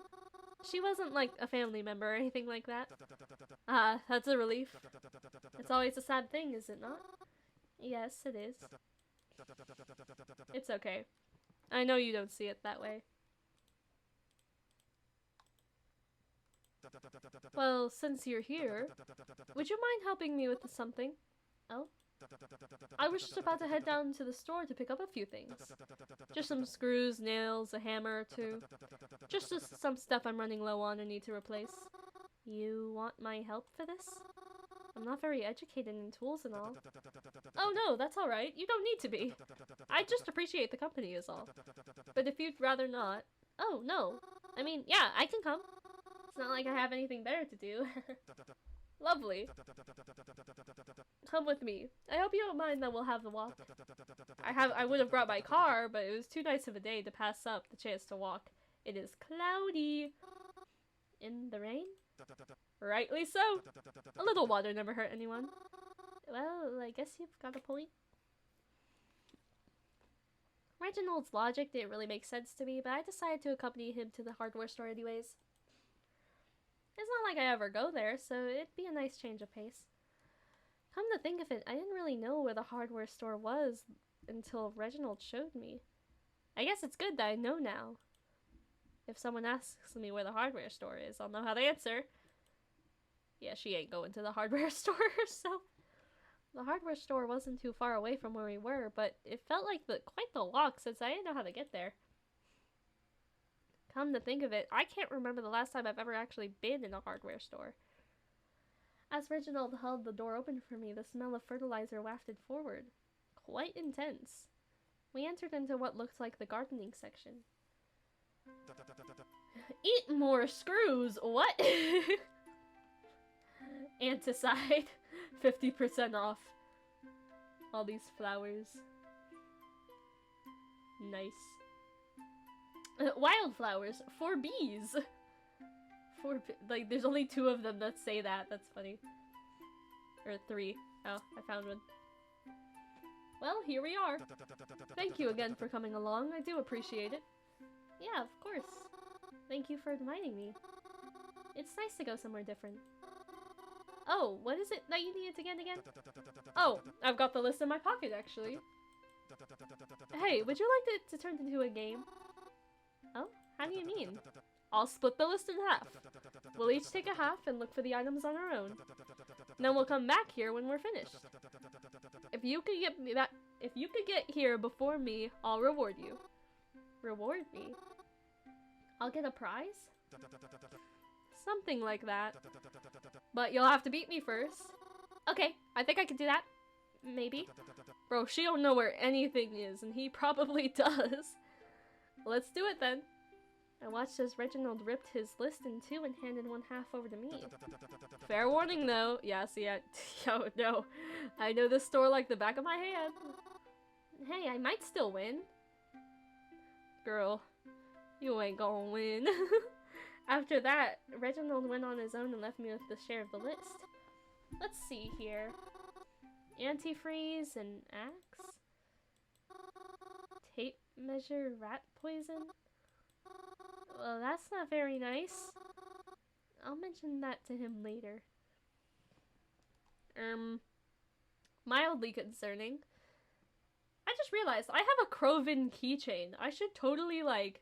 She wasn't like a family member or anything like that. Ah, that's a relief. It's always a sad thing, is it not? Yes, it is. It's okay. I know you don't see it that way. Well, since you're here, would you mind helping me with something? Oh? I was just about to head down to the store to pick up a few things. Just some screws, nails, a hammer or two. Just some stuff I'm running low on and need to replace. You want my help for this? I'm not very educated in tools and all. Oh no, that's alright. You don't need to be. I just appreciate the company is all. But if you'd rather not... Oh, no. I mean, yeah, I can come. It's not like I have anything better to do. Lovely. Come with me. I hope you don't mind that we'll have the walk. I would have brought my car, but it was too nice of a day to pass up the chance to walk. It is cloudy. In the rain? Rightly so. A little water never hurt anyone. Well, I guess you've got a point. Reginald's logic didn't really make sense to me, but I decided to accompany him to the hardware store anyways. It's not like I ever go there, so it'd be a nice change of pace. Come to think of it, I didn't really know where the hardware store was until Reginald showed me. I guess it's good that I know now. If someone asks me where the hardware store is, I'll know how to answer. Yeah, she ain't going to the hardware store, so... The hardware store wasn't too far away from where we were, but it felt like quite the walk since I didn't know how to get there. Come to think of it, I can't remember the last time I've ever actually been in a hardware store. As Reginald held the door open for me, the smell of fertilizer wafted forward. Quite intense. We entered into what looked like the gardening section. Eat more screws! What? Anticide. 50% off. All these flowers. Nice. Wildflowers for bees. Like, there's only 2 of them that say that. That's funny. Or 3. Oh, I found one. Well, here we are. Thank you again for coming along. I do appreciate it. Yeah, of course. Thank you for inviting me. It's nice to go somewhere different. Oh, what is it that you needed to get again? Oh, I've got the list in my pocket, actually. Hey, would you like it to turn into a game? Oh, how do you mean? I'll split the list in half. We'll each take a half and look for the items on our own. Then we'll come back here when we're finished. If you could get here before me, I'll reward you. Reward me? I'll get a prize? Something like that. But you'll have to beat me first. Okay, I think I can do that. Maybe. Bro, she don't know where anything is, and he probably does. Let's do it then. I watched as Reginald ripped his list in 2 and handed one half over to me. Fair warning though. Yeah, see, yo, no. I know this store like the back of my hand. Hey, I might still win. Girl, you ain't gonna win. After that, Reginald went on his own and left me with the share of the list. Let's see here. Antifreeze and axe? Tape measure rat poison? Well, that's not very nice. I'll mention that to him later. Mildly concerning. I just realized I have a Croven keychain. I should totally, like,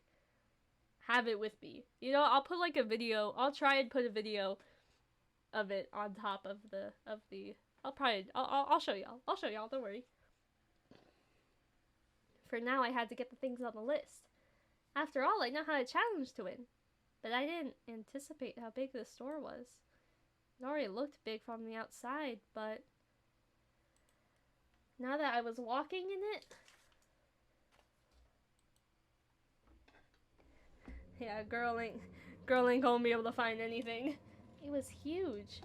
have it with me. You know, I'll put, like, a video. I'll try and put a video of it on top of the, I'll show y'all. I'll show y'all, don't worry. For now, I had to get the things on the list. After all, I know how to challenge to win. But I didn't anticipate how big the store was. It already looked big from the outside, but now that I was walking in it, yeah, girl ain't gonna be able to find anything. It was huge.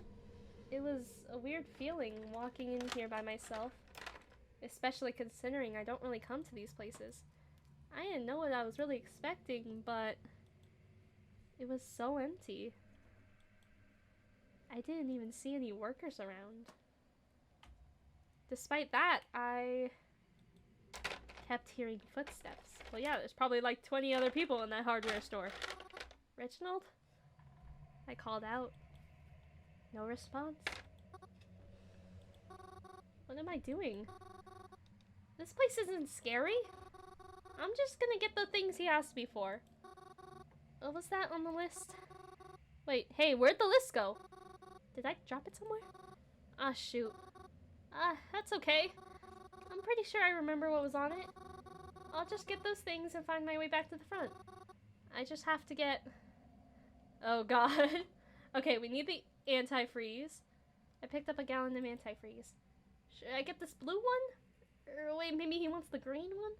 It was a weird feeling walking in here by myself, especially considering I don't really come to these places. I didn't know what I was really expecting, but it was so empty. I didn't even see any workers around. Despite that, I kept hearing footsteps. Well, yeah, there's probably like 20 other people in that hardware store. Reginald? I called out. No response. What am I doing? This place isn't scary. I'm just gonna get the things he asked me for. What was that on the list? Wait, hey, where'd the list go? Did I drop it somewhere? Ah, shoot. That's okay. I'm pretty sure I remember what was on it. I'll just get those things and find my way back to the front. I just have to get... Oh, God. Okay, we need the antifreeze. I picked up a gallon of antifreeze. Should I get this blue one? Or wait, maybe he wants the green one?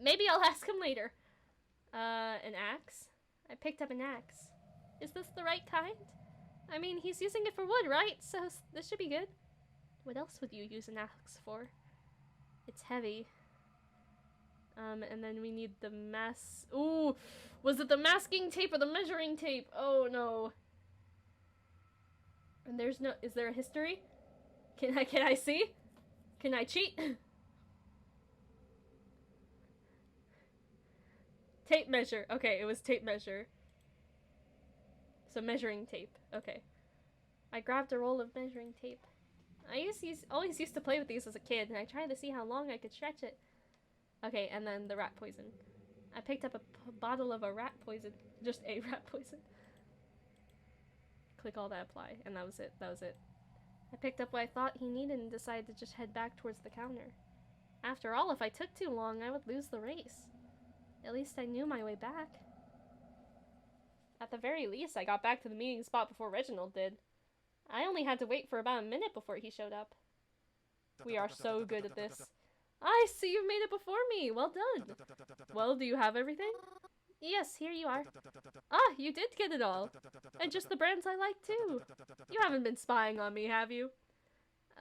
Maybe I'll ask him later. An axe? I picked up an axe. Is this the right kind? I mean, he's using it for wood, right? So this should be good. What else would you use an axe for? It's heavy. And then we need the Ooh! Was it the masking tape or the measuring tape? Oh, no. And there's no... Is there a history? Can I see? Can I cheat? Tape measure. Okay, it was tape measure. So measuring tape. Okay. I grabbed a roll of measuring tape. I always used to play with these as a kid, and I tried to see how long I could stretch it. Okay, and then the rat poison. I picked up a bottle of a rat poison. Just a rat poison. Click all that apply, and that was it. That was it. I picked up what I thought he needed and decided to just head back towards the counter. After all, if I took too long, I would lose the race. At least I knew my way back. At the very least, I got back to the meeting spot before Reginald did. I only had to wait for about a minute before he showed up. We are so good at this. I see you've made it before me! Well done! Well, do you have everything? Yes, here you are. Ah, you did get it all! And just the brands I like, too! You haven't been spying on me, have you?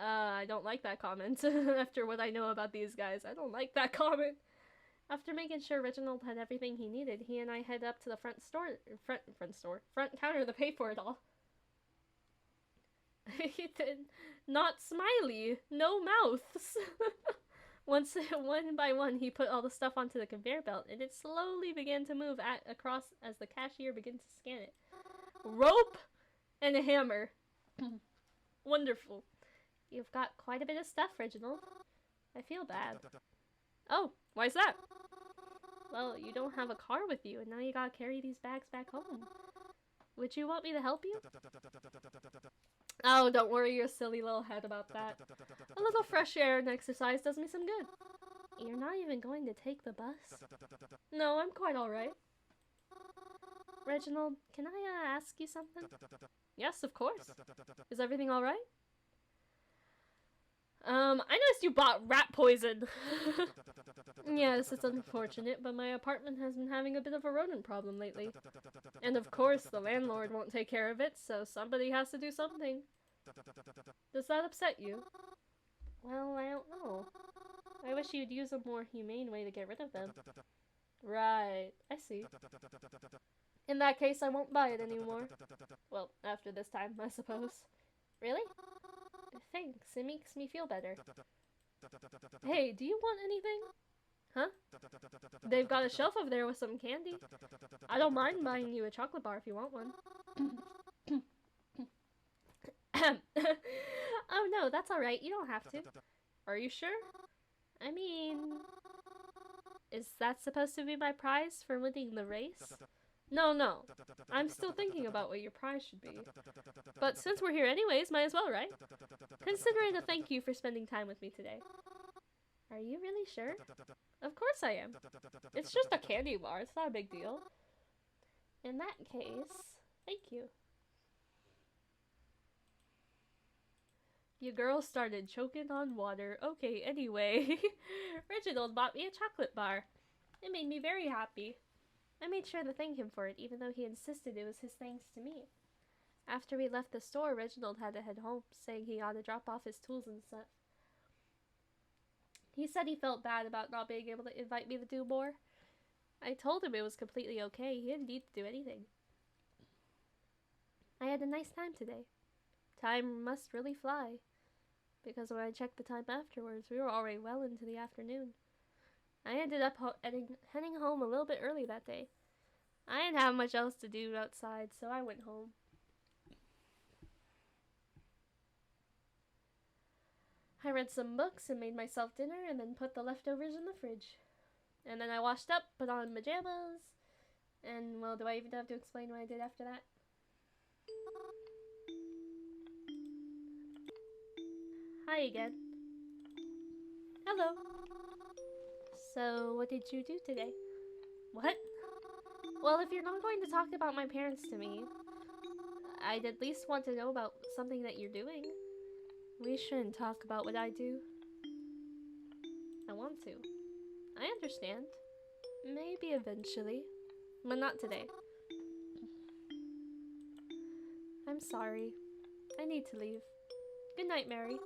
I don't like that comment. After what I know about these guys, I don't like that comment. After making sure Reginald had everything he needed, he and I head up to the front counter to pay for it all. He did not smiley, no mouths. One by one, he put all the stuff onto the conveyor belt, and it slowly began to move across as the cashier began to scan it. Rope and a hammer. Wonderful. You've got quite a bit of stuff, Reginald. I feel bad. Oh, why's that? Well, you don't have a car with you, and now you gotta carry these bags back home. Would you want me to help you? Oh, don't worry your silly little head about that. A little fresh air and exercise does me some good. You're not even going to take the bus? No, I'm quite alright. Reginald, can I ask you something? Yes, of course. Is everything alright? I noticed you bought rat poison. Yes, it's unfortunate, but my apartment has been having a bit of a rodent problem lately. And of course, the landlord won't take care of it, so somebody has to do something. Does that upset you? Well, I don't know. I wish you'd use a more humane way to get rid of them. Right, I see. In that case, I won't buy it anymore. Well, after this time, I suppose. Really? Thanks, it makes me feel better. Hey, do you want anything? Huh? They've got a shelf over there with some candy. I don't mind buying you a chocolate bar if you want one. Oh no, that's alright, you don't have to. Are you sure? I mean, is that supposed to be my prize for winning the race? No, no. I'm still thinking about what your prize should be. But since we're here anyways, might as well, right? Consider it a thank you for spending time with me today. Are you really sure? Of course I am. It's just a candy bar, it's not a big deal. In that case, thank you. Your girl started choking on water. Okay, anyway. Reginald bought me a chocolate bar. It made me very happy. I made sure to thank him for it, even though he insisted it was his thanks to me. After we left the store, Reginald had to head home, saying he ought to drop off his tools and stuff. He said he felt bad about not being able to invite me to do more. I told him it was completely okay. He didn't need to do anything. I had a nice time today. Time must really fly. Because when I checked the time afterwards, we were already well into the afternoon. I ended up heading home a little bit early that day. I didn't have much else to do outside, so I went home. I read some books and made myself dinner and then put the leftovers in the fridge. And then I washed up, put on pajamas, and, well, do I even have to explain what I did after that? Hi again. Hello. So, what did you do today? What? Well, if you're not going to talk about my parents to me, I'd at least want to know about something that you're doing. We shouldn't talk about what I do. I want to. I understand. Maybe eventually. But not today. I'm sorry. I need to leave. Good night, Mary.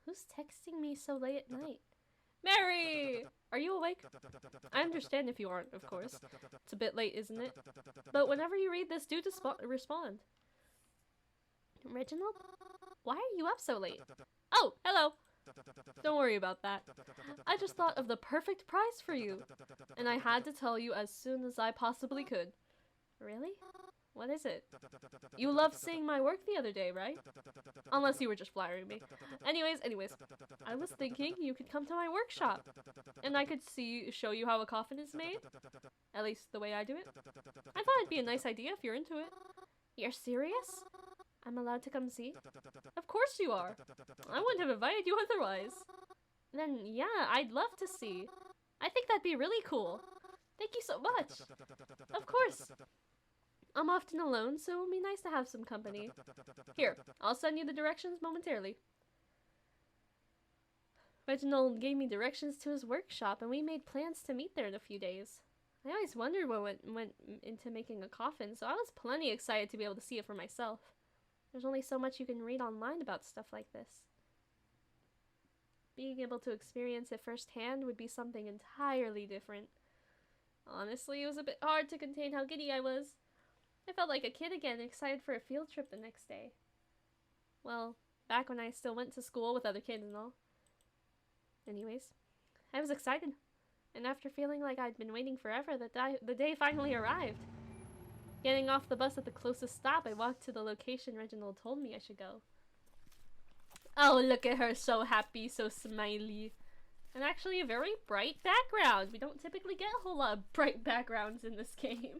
Who's texting me so late at night? Mary! Are you awake? I understand if you aren't, of course. It's a bit late, isn't it? But whenever you read this, do respond. Reginald? Why are you up so late? Oh, hello! Don't worry about that. I just thought of the perfect prize for you. And I had to tell you as soon as I possibly could. Really? What is it? You loved seeing my work the other day, right? Unless you were just flattering me. Anyways, I was thinking you could come to my workshop. And I could show you how a coffin is made. At least the way I do it. I thought it'd be a nice idea if you're into it. You're serious? I'm allowed to come see? Of course you are. I wouldn't have invited you otherwise. Then, yeah, I'd love to see. I think that'd be really cool. Thank you so much. Of course. I'm often alone, so it would be nice to have some company. Here, I'll send you the directions momentarily. Reginald gave me directions to his workshop, and we made plans to meet there in a few days. I always wondered what went into making a coffin, so I was plenty excited to be able to see it for myself. There's only so much you can read online about stuff like this. Being able to experience it firsthand would be something entirely different. Honestly, it was a bit hard to contain how giddy I was. I felt like a kid again, excited for a field trip the next day. Well, back when I still went to school with other kids and all. Anyways, I was excited. And after feeling like I'd been waiting forever, the day finally arrived. Getting off the bus at the closest stop, I walked to the location Reginald told me I should go. Oh, look at her, so happy, so smiley. And actually a very bright background. We don't typically get a whole lot of bright backgrounds in this game.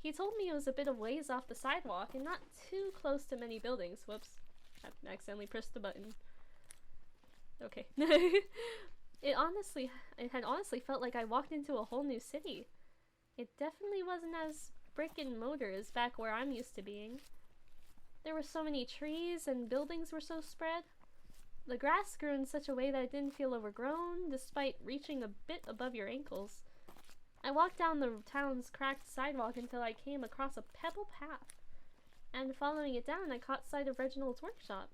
He told me it was a bit of ways off the sidewalk and not too close to many buildings. Whoops. I accidentally pressed the button. Okay. It had honestly felt like I walked into a whole new city. It definitely wasn't as brick and mortar as back where I'm used to being. There were so many trees and buildings were so spread. The grass grew in such a way that it didn't feel overgrown, despite reaching a bit above your ankles. I walked down the town's cracked sidewalk until I came across a pebble path. And following it down, I caught sight of Reginald's workshop.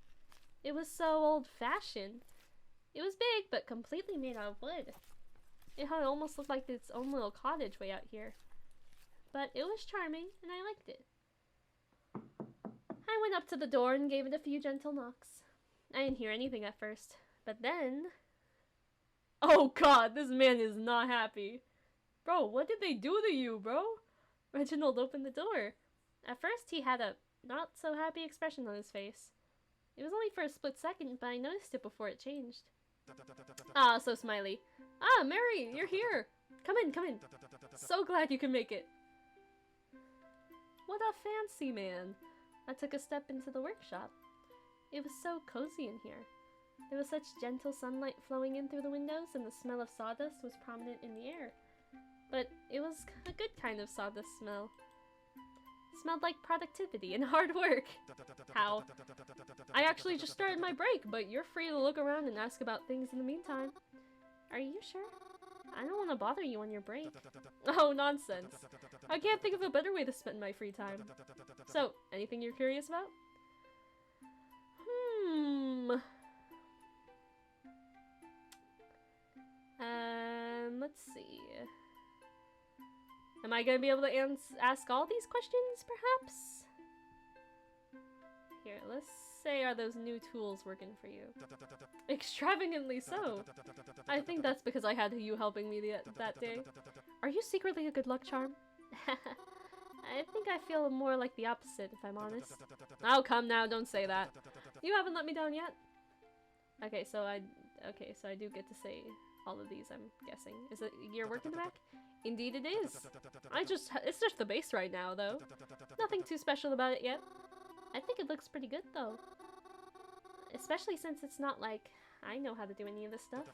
It was so old-fashioned. It was big, but completely made out of wood. It had almost looked like its own little cottage way out here. But it was charming, and I liked it. I went up to the door and gave it a few gentle knocks. I didn't hear anything at first, but then Oh god, this man is not happy. Bro, what did they do to you, bro? Reginald opened the door. At first, he had a not-so-happy expression on his face. It was only for a split second, but I noticed it before it changed. Ah, so smiley. Ah, Mary, you're here! Come in, come in. So glad you can make it. What a fancy man. I took a step into the workshop. It was so cozy in here. There was such gentle sunlight flowing in through the windows, and the smell of sawdust was prominent in the air. But it was a good kind of sawdust smell. It smelled like productivity and hard work. How? I actually just started my break, but you're free to look around and ask about things in the meantime. Are you sure? I don't want to bother you on your break. Oh, nonsense. I can't think of a better way to spend my free time. So, anything you're curious about? Let's see. Am I gonna be able to ask all these questions, perhaps? Here, let's say, are those new tools working for you? Extravagantly so. I think that's because I had you helping me that day. Are you secretly a good luck charm? I think I feel more like the opposite, if I'm honest. Oh, come now, don't say that. You haven't let me down yet. Okay, so I do get to say all of these, I'm guessing. Is it your work in the back? Indeed it is. It's just the base right now, though. Nothing too special about it yet. I think it looks pretty good, though. Especially since it's not like I know how to do any of this stuff.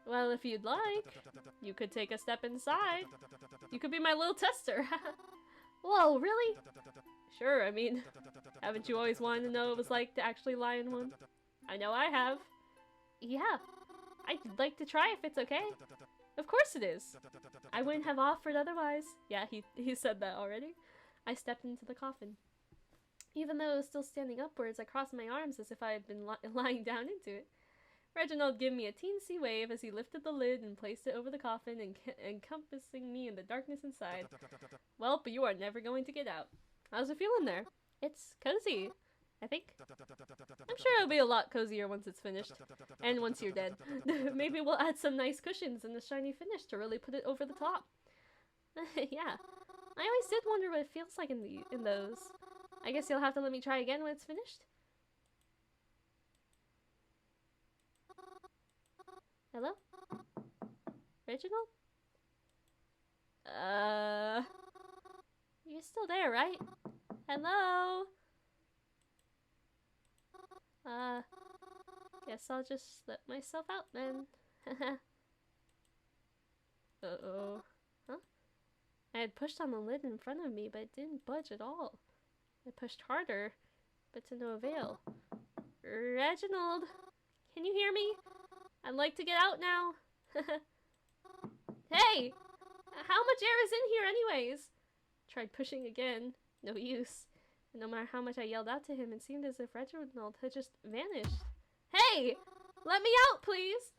Well, if you'd like, you could take a step inside. You could be my little tester. Whoa, really? Sure, I mean, haven't you always wanted to know what it was like to actually lie in one? I know I have. Yeah, I'd like to try if it's okay. Of course it is. I wouldn't have offered otherwise. Yeah, he said that already. I stepped into the coffin. Even though it was still standing upwards, I crossed my arms as if I had been lying down into it. Reginald gave me a teensy wave as he lifted the lid and placed it over the coffin, encompassing me in the darkness inside. Well, but you are never going to get out. How's it feeling there? It's cozy, I think. I'm sure it'll be a lot cozier once it's finished. And once you're dead. Maybe we'll add some nice cushions and a shiny finish to really put it over the top. Yeah. I always did wonder what it feels like in those. I guess you'll have to let me try again when it's finished. Hello? Reginald? You're still there, right? Hello? Guess I'll just let myself out then. Uh-oh. Huh? I had pushed on the lid in front of me, but it didn't budge at all. I pushed harder, but to no avail. Reginald! Can you hear me? I'd like to get out now. Hey! How much air is in here anyways? Tried pushing again. No use. And no matter how much I yelled out to him, it seemed as if Reginald had just vanished. Hey! Let me out, please!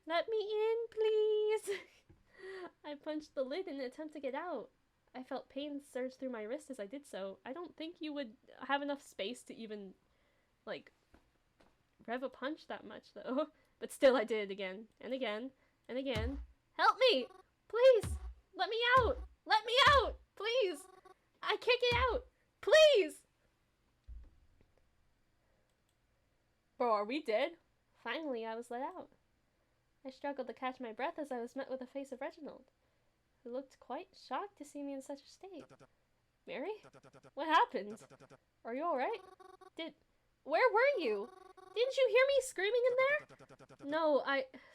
Let me in, please! I punched the lid in an attempt to get out. I felt pain surge through my wrist as I did so. I don't think you would have enough space to even, like, rev a punch that much, though. But still, I did it again, and again, and again. Help me! Please! Let me out! Let me out! Please! I can't get out! Please! Bro, are we dead? Finally, I was let out. I struggled to catch my breath as I was met with the face of Reginald, who looked quite shocked to see me in such a state. Mary? What happened? Are you alright? Where were you? Didn't you hear me screaming in there? No,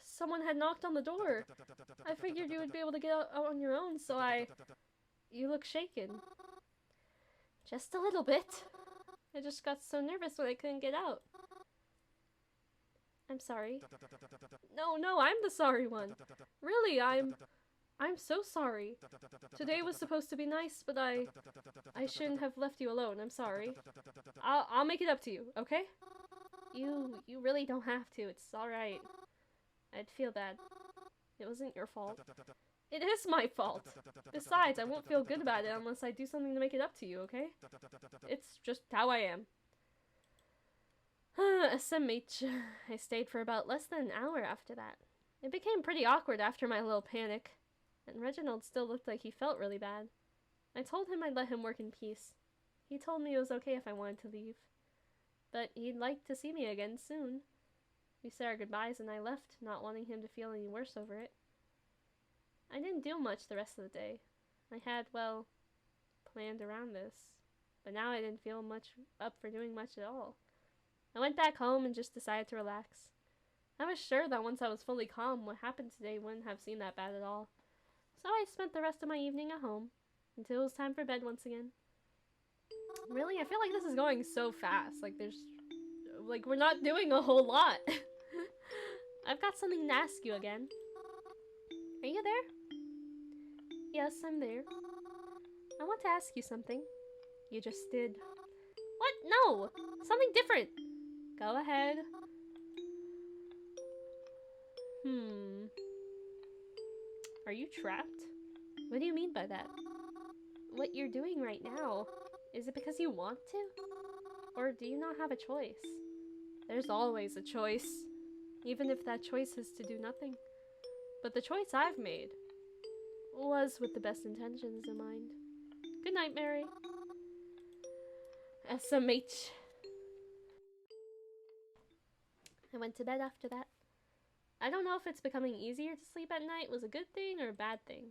someone had knocked on the door. I figured you would be able to get out on your own, so you look shaken. Just a little bit. I just got so nervous when I couldn't get out. I'm sorry. No, I'm the sorry one. Really, I'm so sorry. Today was supposed to be nice, but I shouldn't have left you alone. I'm sorry. I'll make it up to you, okay? You really don't have to. It's alright. I'd feel bad. It wasn't your fault. It is my fault. Besides, I won't feel good about it unless I do something to make it up to you, okay? It's just how I am. SMH. I stayed for about less than an hour after that. It became pretty awkward after my little panic, and Reginald still looked like he felt really bad. I told him I'd let him work in peace. He told me it was okay if I wanted to leave, but he'd like to see me again soon. We said our goodbyes and I left, not wanting him to feel any worse over it. I didn't do much the rest of the day. I had, well, planned around this, but now I didn't feel much up for doing much at all. I went back home and just decided to relax. I was sure that once I was fully calm, what happened today wouldn't have seemed that bad at all. So I spent the rest of my evening at home, until it was time for bed once again. Really? I feel like this is going so fast. We're not doing a whole lot. I've got something to ask you again. Are you there? Yes, I'm there. I want to ask you something. You just did. What? No! Something different! Go ahead. Are you trapped? What do you mean by that? What you're doing right now, is it because you want to? Or do you not have a choice? There's always a choice, even if that choice is to do nothing. But the choice I've made was with the best intentions in mind. Good night, Mary. SMH. I went to bed after that. I don't know if it's becoming easier to sleep at night was a good thing or a bad thing.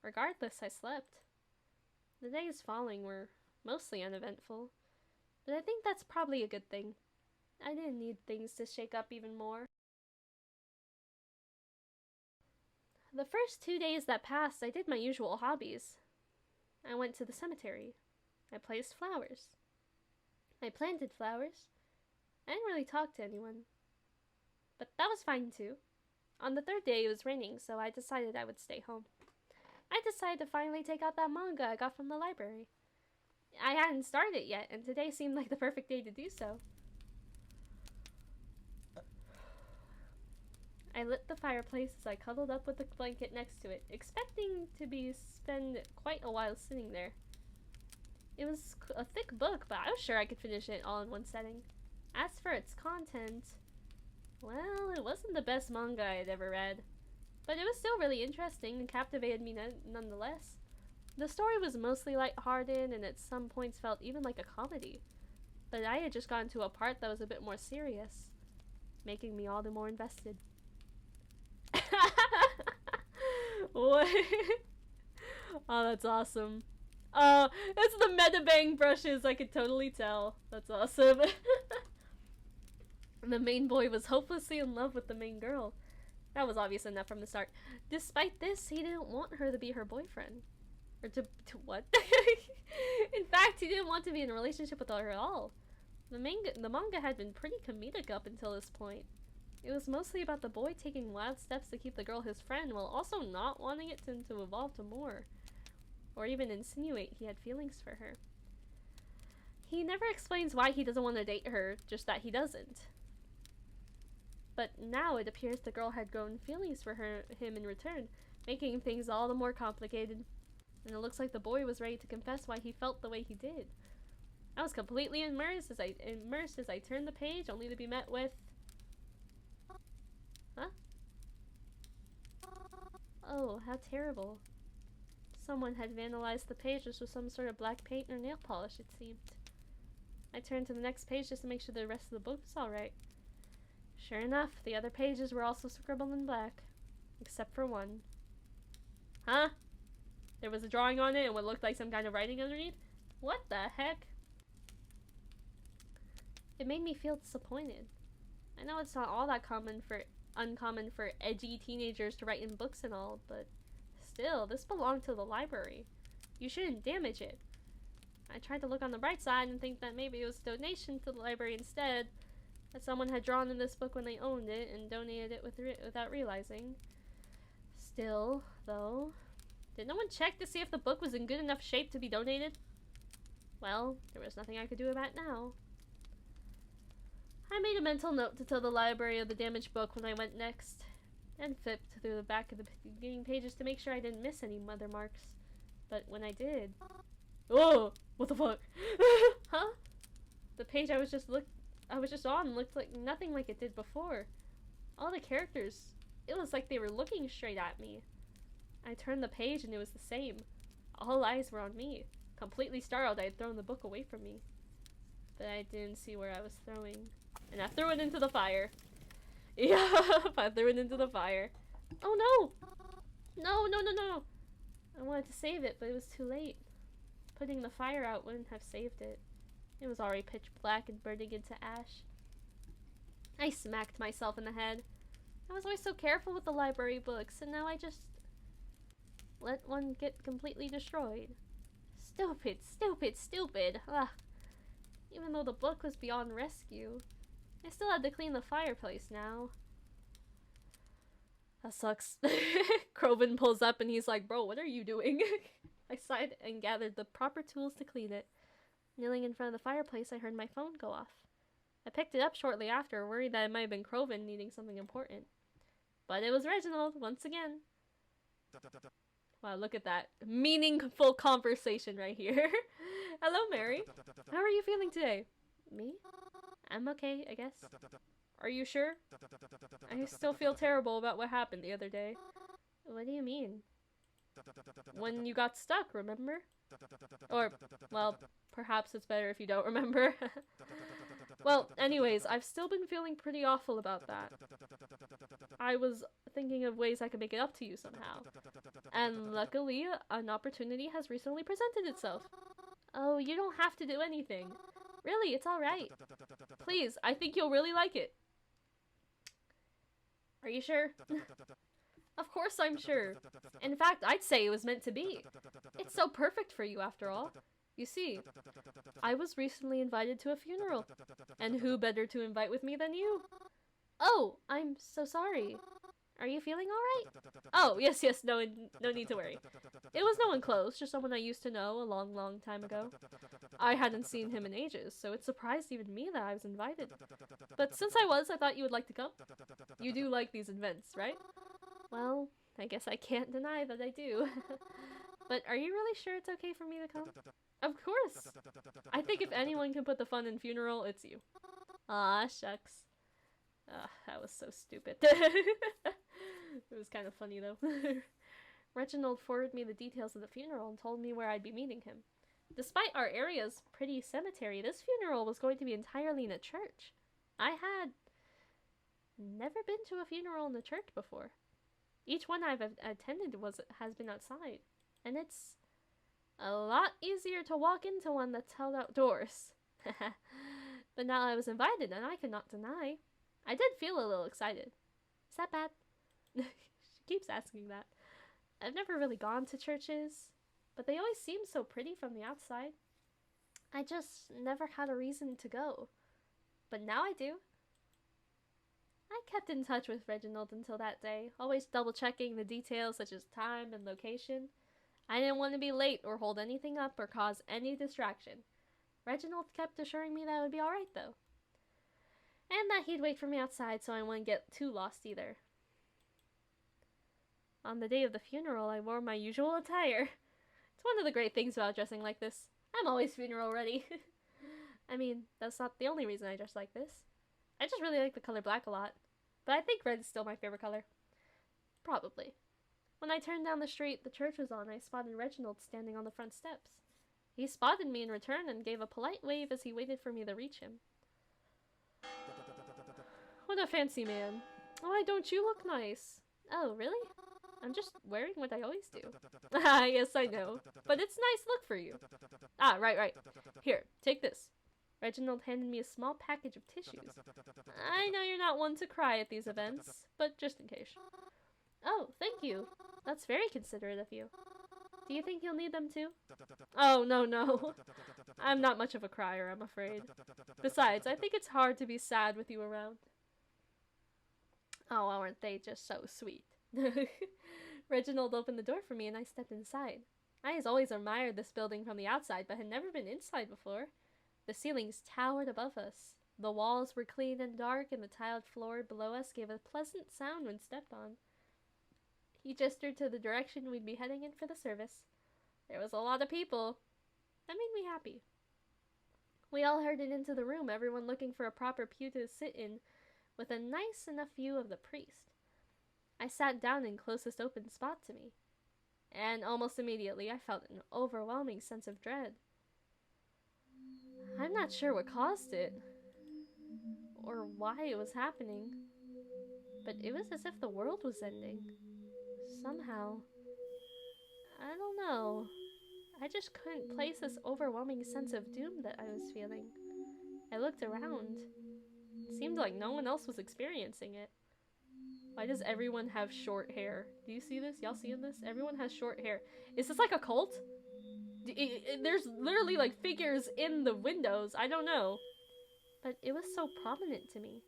Regardless, I slept. The days following were mostly uneventful, but I think that's probably a good thing. I didn't need things to shake up even more. The first 2 days that passed, I did my usual hobbies. I went to the cemetery. I placed flowers. I planted flowers. I didn't really talk to anyone. But that was fine too. On the third day it was raining, so I decided I would stay home. I decided to finally take out that manga I got from the library. I hadn't started it yet, and today seemed like the perfect day to do so. I lit the fireplace as I cuddled up with the blanket next to it, expecting to spend quite a while sitting there. It was a thick book, but I was sure I could finish it all in one setting. As for its content, well, it wasn't the best manga I had ever read, but it was still really interesting and captivated me nonetheless. The story was mostly lighthearted and at some points felt even like a comedy, but I had just gotten to a part that was a bit more serious, making me all the more invested. What? Oh, that's awesome. Oh, it's the Metabang brushes, I could totally tell. That's awesome. The main boy was hopelessly in love with the main girl. That was obvious enough from the start. Despite this, he didn't want her to be her boyfriend. Or to what? In fact, he didn't want to be in a relationship with her at all. The manga had been pretty comedic up until this point. It was mostly about the boy taking wild steps to keep the girl his friend while also not wanting it to evolve to more. Or even insinuate he had feelings for her. He never explains why he doesn't want to date her, just that he doesn't. But now it appears the girl had grown feelings for him in return, making things all the more complicated. And it looks like the boy was ready to confess why he felt the way he did. I was completely immersed as I turned the page, only to be met with... Huh? Oh, how terrible. Someone had vandalized the pages with some sort of black paint or nail polish, it seemed. I turned to the next page just to make sure the rest of the book was alright. Sure enough, the other pages were also scribbled in black. Except for one. Huh? There was a drawing on it and what looked like some kind of writing underneath? What the heck? It made me feel disappointed. I know it's not all that uncommon for edgy teenagers to write in books and all, but still, this belonged to the library. You shouldn't damage it. I tried to look on the bright side and think that maybe it was a donation to the library instead, that someone had drawn in this book when they owned it and donated it without realizing. Still, though, did no one check to see if the book was in good enough shape to be donated? Well, there was nothing I could do about it now. I made a mental note to tell the library of the damaged book when I went next, and flipped through the back of the beginning pages to make sure I didn't miss any mother marks. But when I did... Oh! What the fuck? Huh? The page I was just I was just on looked like nothing like it did before. All the characters, it was like they were looking straight at me. I turned the page and it was the same. All eyes were on me. Completely startled, I had thrown the book away from me. But I didn't see where I was throwing. And I threw it into the fire. Yeah, I threw it into the fire. Oh no! No, no, no, no! I wanted to save it, but it was too late. Putting the fire out wouldn't have saved it. It was already pitch black and burning into ash. I smacked myself in the head. I was always so careful with the library books, and now I just let one get completely destroyed. Stupid, stupid, stupid. Ugh. Even though the book was beyond rescue, I still had to clean the fireplace now. That sucks. Kroven pulls up and he's like, bro, what are you doing? I sighed and gathered the proper tools to clean it. Kneeling in front of the fireplace, I heard my phone go off. I picked it up shortly after, worried that it might have been Kroven needing something important. But it was Reginald, once again. Wow, look at that. Meaningful conversation right here. Hello, Mary. How are you feeling today? Me? I'm okay, I guess. Are you sure? I still feel terrible about what happened the other day. What do you mean? When you got stuck, remember? Or, well, perhaps it's better if you don't remember. Well, anyways, I've still been feeling pretty awful about that. I was thinking of ways I could make it up to you somehow. And luckily, an opportunity has recently presented itself. Oh, you don't have to do anything. Really, it's alright. Please, I think you'll really like it. Are you sure? Of course I'm sure. In fact, I'd say it was meant to be. It's so perfect for you, after all. You see, I was recently invited to a funeral. And who better to invite with me than you? Oh, I'm so sorry. Are you feeling alright? Oh, yes, no need to worry. It was no one close, just someone I used to know a long time ago. I hadn't seen him in ages, so it surprised even me that I was invited. But since I thought you would like to come. You do like these events, right? Well, I guess I can't deny that I do. But are you really sure it's okay for me to come? Of course! I think if anyone can put the fun in funeral, it's you. Aw, shucks. That was so stupid. It was kind of funny though. Reginald forwarded me the details of the funeral and told me where I'd be meeting him. Despite our area's pretty cemetery, this funeral was going to be entirely in a church. I had never been to a funeral in a church before. Each one I've attended has been outside, and it's a lot easier to walk into one that's held outdoors. But now I was invited, and I could not deny. I did feel a little excited. Is that bad? She keeps asking that. I've never really gone to churches, but they always seem so pretty from the outside. I just never had a reason to go. But now I do. I kept in touch with Reginald until that day, always double-checking the details such as time and location. I didn't want to be late or hold anything up or cause any distraction. Reginald kept assuring me that it would be alright though. And that he'd wait for me outside so I wouldn't get too lost either. On the day of the funeral, I wore my usual attire. It's one of the great things about dressing like this. I'm always funeral ready. I mean, that's not the only reason I dress like this. I just really like the color black a lot. But I think red is still my favorite color. Probably. When I turned down the street the church was on, I spotted Reginald standing on the front steps. He spotted me in return and gave a polite wave as he waited for me to reach him. What a fancy man. Why don't you look nice? Oh, really? I'm just wearing what I always do. Ah, yes, I know. But it's a nice look for you. Ah, right. Here, take this. Reginald handed me a small package of tissues. I know you're not one to cry at these events, but just in case. Oh, thank you. That's very considerate of you. Do you think you'll need them too? Oh, no. I'm not much of a crier, I'm afraid. Besides, I think it's hard to be sad with you around. Oh, aren't they just so sweet? Reginald opened the door for me and I stepped inside. I had always admired this building from the outside, but had never been inside before. The ceilings towered above us. The walls were clean and dark, and the tiled floor below us gave a pleasant sound when stepped on. He gestured to the direction we'd be heading in for the service. There was a lot of people. That made me happy. We all herded into the room, everyone looking for a proper pew to sit in, with a nice enough view of the priest. I sat down in closest open spot to me, and almost immediately I felt an overwhelming sense of dread. I'm not sure what caused it, or why it was happening, but it was as if the world was ending. Somehow. I don't know. I just couldn't place this overwhelming sense of doom that I was feeling. I looked around. It seemed like no one else was experiencing it. Why does everyone have short hair? Do you see this? Y'all seeing this? Everyone has short hair. Is this like a cult? There's literally like figures in the windows. I don't know. But it was so prominent to me.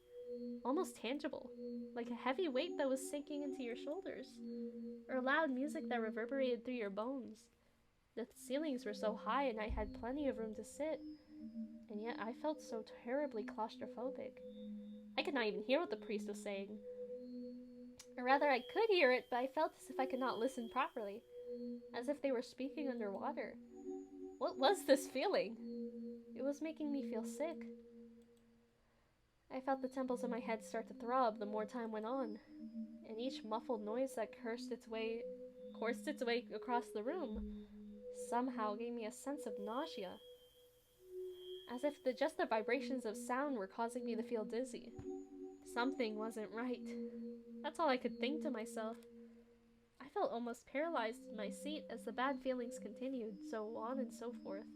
Almost tangible. Like a heavy weight that was sinking into your shoulders. Or loud music that reverberated through your bones. The ceilings were so high and I had plenty of room to sit. And yet I felt so terribly claustrophobic. I could not even hear what the priest was saying. Or rather, I could hear it, but I felt as if I could not listen properly. As if they were speaking underwater. What was this feeling? It was making me feel sick. I felt the temples of my head start to throb the more time went on, and each muffled noise that coursed its way across the room somehow gave me a sense of nausea. As if just the vibrations of sound were causing me to feel dizzy. Something wasn't right. That's all I could think to myself. I felt almost paralyzed in my seat as the bad feelings continued, so on and so forth.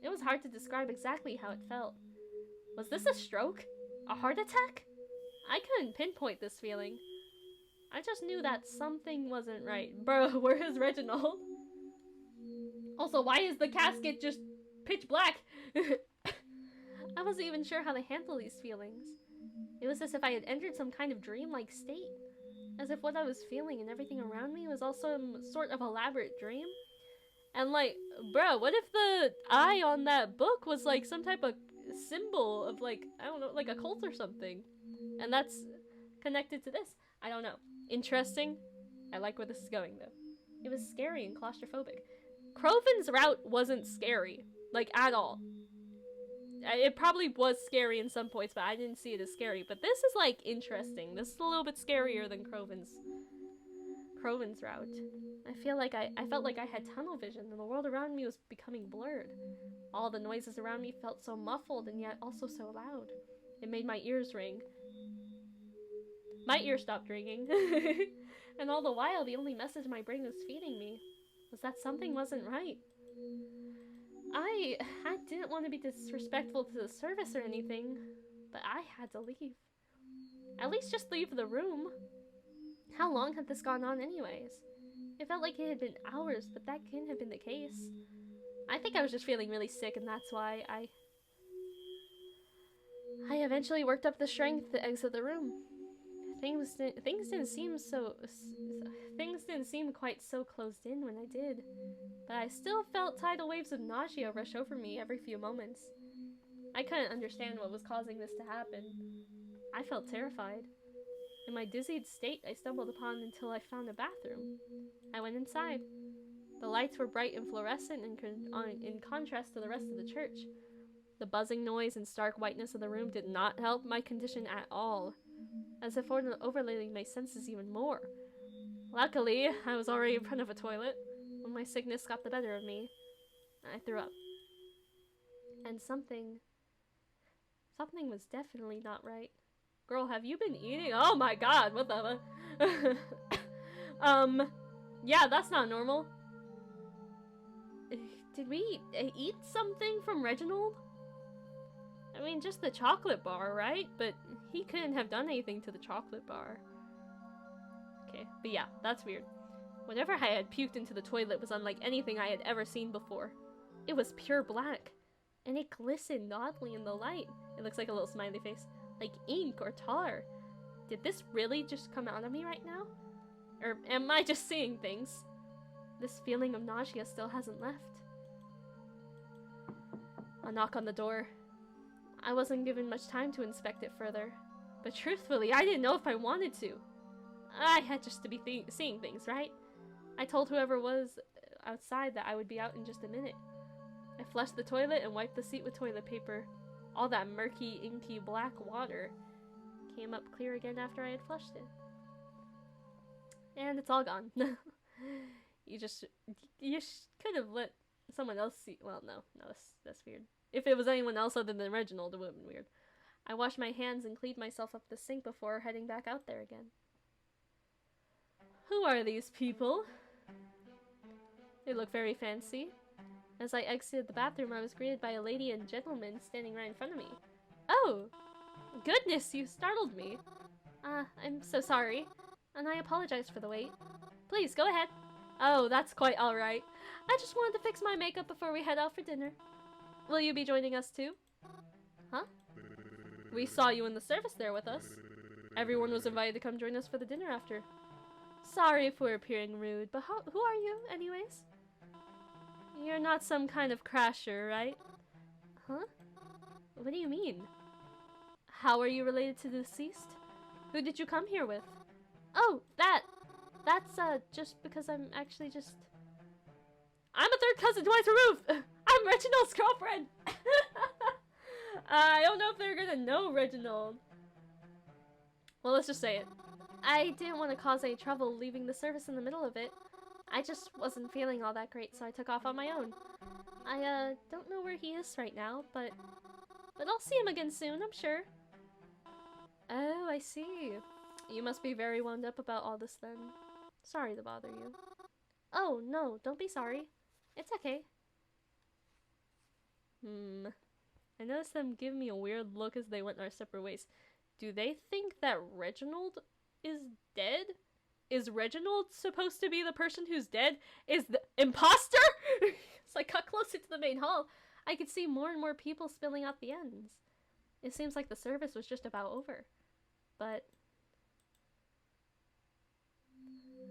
It was hard to describe exactly how it felt. Was this a stroke? A heart attack? I couldn't pinpoint this feeling. I just knew that something wasn't right. Bro, where is Reginald? Also, why is the casket just pitch black? I wasn't even sure how to handle these feelings. It was as if I had entered some kind of dreamlike state. As if what I was feeling and everything around me was also some sort of elaborate dream. And like, bro, what if the eye on that book was like some type of symbol of like, I don't know, like a cult or something? And that's connected to this. I don't know. Interesting. I like where this is going though. It was scary and claustrophobic. Croven's route wasn't scary. Like, at all. It probably was scary in some points, but I didn't see it as scary. But this is, like, interesting. This is a little bit scarier than Croven's route. I felt like I had tunnel vision, and the world around me was becoming blurred. All the noises around me felt so muffled, and yet also so loud. It made my ears ring. My ears stopped ringing. And all the while, the only message my brain was feeding me was that something wasn't right. I didn't want to be disrespectful to the service or anything, but I had to leave. At least just leave the room. How long had this gone on anyways? It felt like it had been hours, but that couldn't have been the case. I think I was just feeling really sick, and that's why I eventually worked up the strength to exit the room. Things didn't seem quite so closed in when I did, but I still felt tidal waves of nausea rush over me every few moments. I couldn't understand what was causing this to happen. I felt terrified. In my dizzied state, I stumbled upon until I found a bathroom. I went inside. The lights were bright and fluorescent in contrast to the rest of the church. The buzzing noise and stark whiteness of the room did not help my condition at all, as if overlaying my senses even more. Luckily, I was already in front of a toilet when my sickness got the better of me. I threw up. And something was definitely not right. Girl, have you been eating? Oh my god, what the... yeah, that's not normal. Did we eat something from Reginald? I mean, just the chocolate bar, right? But he couldn't have done anything to the chocolate bar. Okay, but yeah, that's weird. Whatever I had puked into the toilet was unlike anything I had ever seen before. It was pure black, and it glistened oddly in the light. It looks like a little smiley face, like ink or tar. Did this really just come out of me right now? Or am I just seeing things? This feeling of nausea still hasn't left. A knock on the door. I wasn't given much time to inspect it further, but truthfully, I didn't know if I wanted to. I had just to be seeing things, right? I told whoever was outside that I would be out in just a minute. I flushed the toilet and wiped the seat with toilet paper. All that murky, inky black water came up clear again after I had flushed it. And it's all gone. You could have let someone else see. Well, no, that's weird. If it was anyone else other than Reginald, it would have been weird. I washed my hands and cleaned myself up the sink before heading back out there again. Who are these people? They look very fancy. As I exited the bathroom, I was greeted by a lady and gentleman standing right in front of me. Oh! Goodness, you startled me. I'm so sorry. And I apologize for the wait. Please, go ahead. Oh, that's quite alright. I just wanted to fix my makeup before we head out for dinner. Will you be joining us too? Huh? We saw you in the service there with us. Everyone was invited to come join us for the dinner after. Sorry if we're appearing rude, but who are you, anyways? You're not some kind of crasher, right? Huh? What do you mean? How are you related to the deceased? Who did you come here with? Oh, that's just because I'm actually just... I'm a third cousin twice removed! I'm Reginald's girlfriend! I don't know if they're gonna know Reginald. Well, let's just say it. I didn't want to cause any trouble leaving the service in the middle of it. I just wasn't feeling all that great, so I took off on my own. I, don't know where he is right now, but I'll see him again soon, I'm sure. Oh, I see. You must be very wound up about all this then. Sorry to bother you. Oh, no, don't be sorry. It's okay. I noticed them give me a weird look as they went our separate ways. Do they think that Reginald is dead? Is Reginald supposed to be the person who's dead? Is the imposter? So I got closer to the main hall. I could see more and more people spilling out the ends. It seems like the service was just about over. But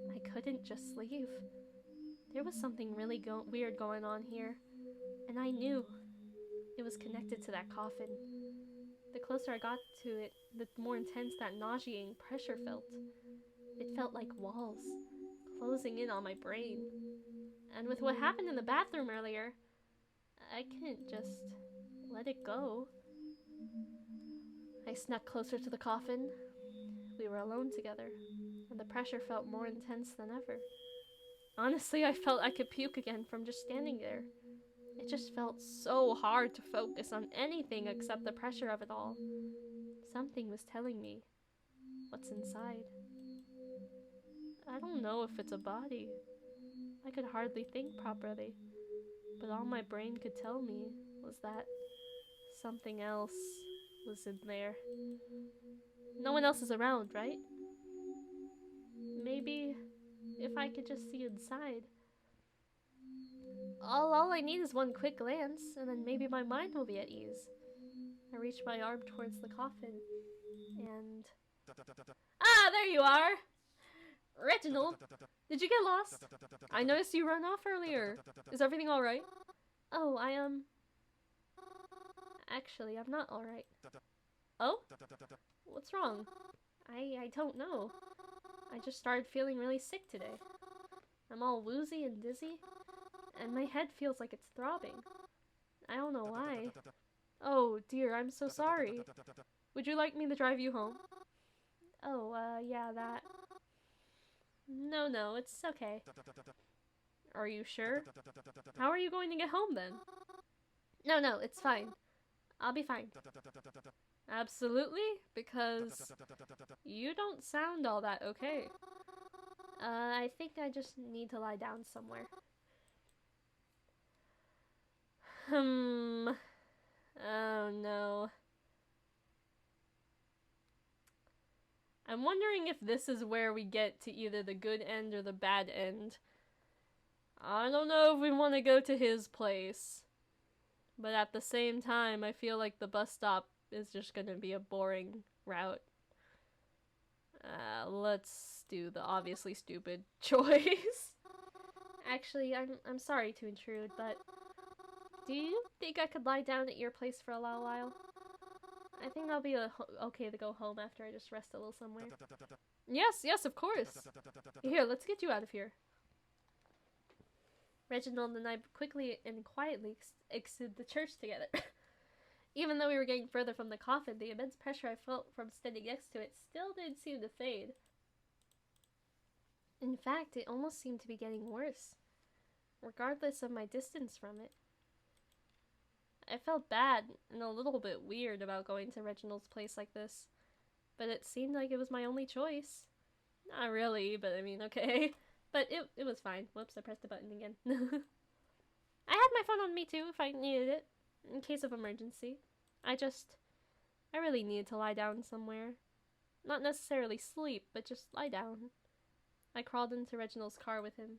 I couldn't just leave. There was something really weird going on here. And I knew it was connected to that coffin. The closer I got to it, the more intense that nauseating pressure felt. It felt like walls, closing in on my brain. And with what happened in the bathroom earlier, I couldn't just let it go. I snuck closer to the coffin. We were alone together, and the pressure felt more intense than ever. Honestly, I felt I could puke again from just standing there. It just felt so hard to focus on anything except the pressure of it all. Something was telling me what's inside. I don't know if it's a body. I could hardly think properly, but all my brain could tell me was that something else was in there. No one else is around, right? Maybe if I could just see inside. All I need is one quick glance, and then maybe my mind will be at ease. I reached my arm towards the coffin, and... Ah, there you are! Reginald! Did you get lost? I noticed you ran off earlier. Is everything alright? Oh, Actually, I'm not alright. Oh? What's wrong? I don't know. I just started feeling really sick today. I'm all woozy and dizzy, and my head feels like it's throbbing. I don't know why. Oh dear, I'm so sorry. Would you like me to drive you home? Oh, yeah, that. No, it's okay. Are you sure? How are you going to get home then? No, it's fine. I'll be fine. Absolutely? Because you don't sound all that okay. I think I just need to lie down somewhere. Oh no. I'm wondering if this is where we get to either the good end or the bad end. I don't know if we want to go to his place. But at the same time, I feel like the bus stop is just gonna be a boring route. Let's do the obviously stupid choice. Actually, I'm sorry to intrude, but do you think I could lie down at your place for a little while? I think I'll be okay to go home after I just rest a little somewhere. Yes, of course. Here, let's get you out of here. Reginald and I quickly and quietly exited the church together. Even though we were getting further from the coffin, the immense pressure I felt from standing next to it still didn't seem to fade. In fact, it almost seemed to be getting worse, regardless of my distance from it. I felt bad and a little bit weird about going to Reginald's place like this, but it seemed like it was my only choice. Not really, but I mean, okay. But it was fine. Whoops, I pressed the button again. I had my phone on me too if I needed it, in case of emergency. I really needed to lie down somewhere. Not necessarily sleep, but just lie down. I crawled into Reginald's car with him.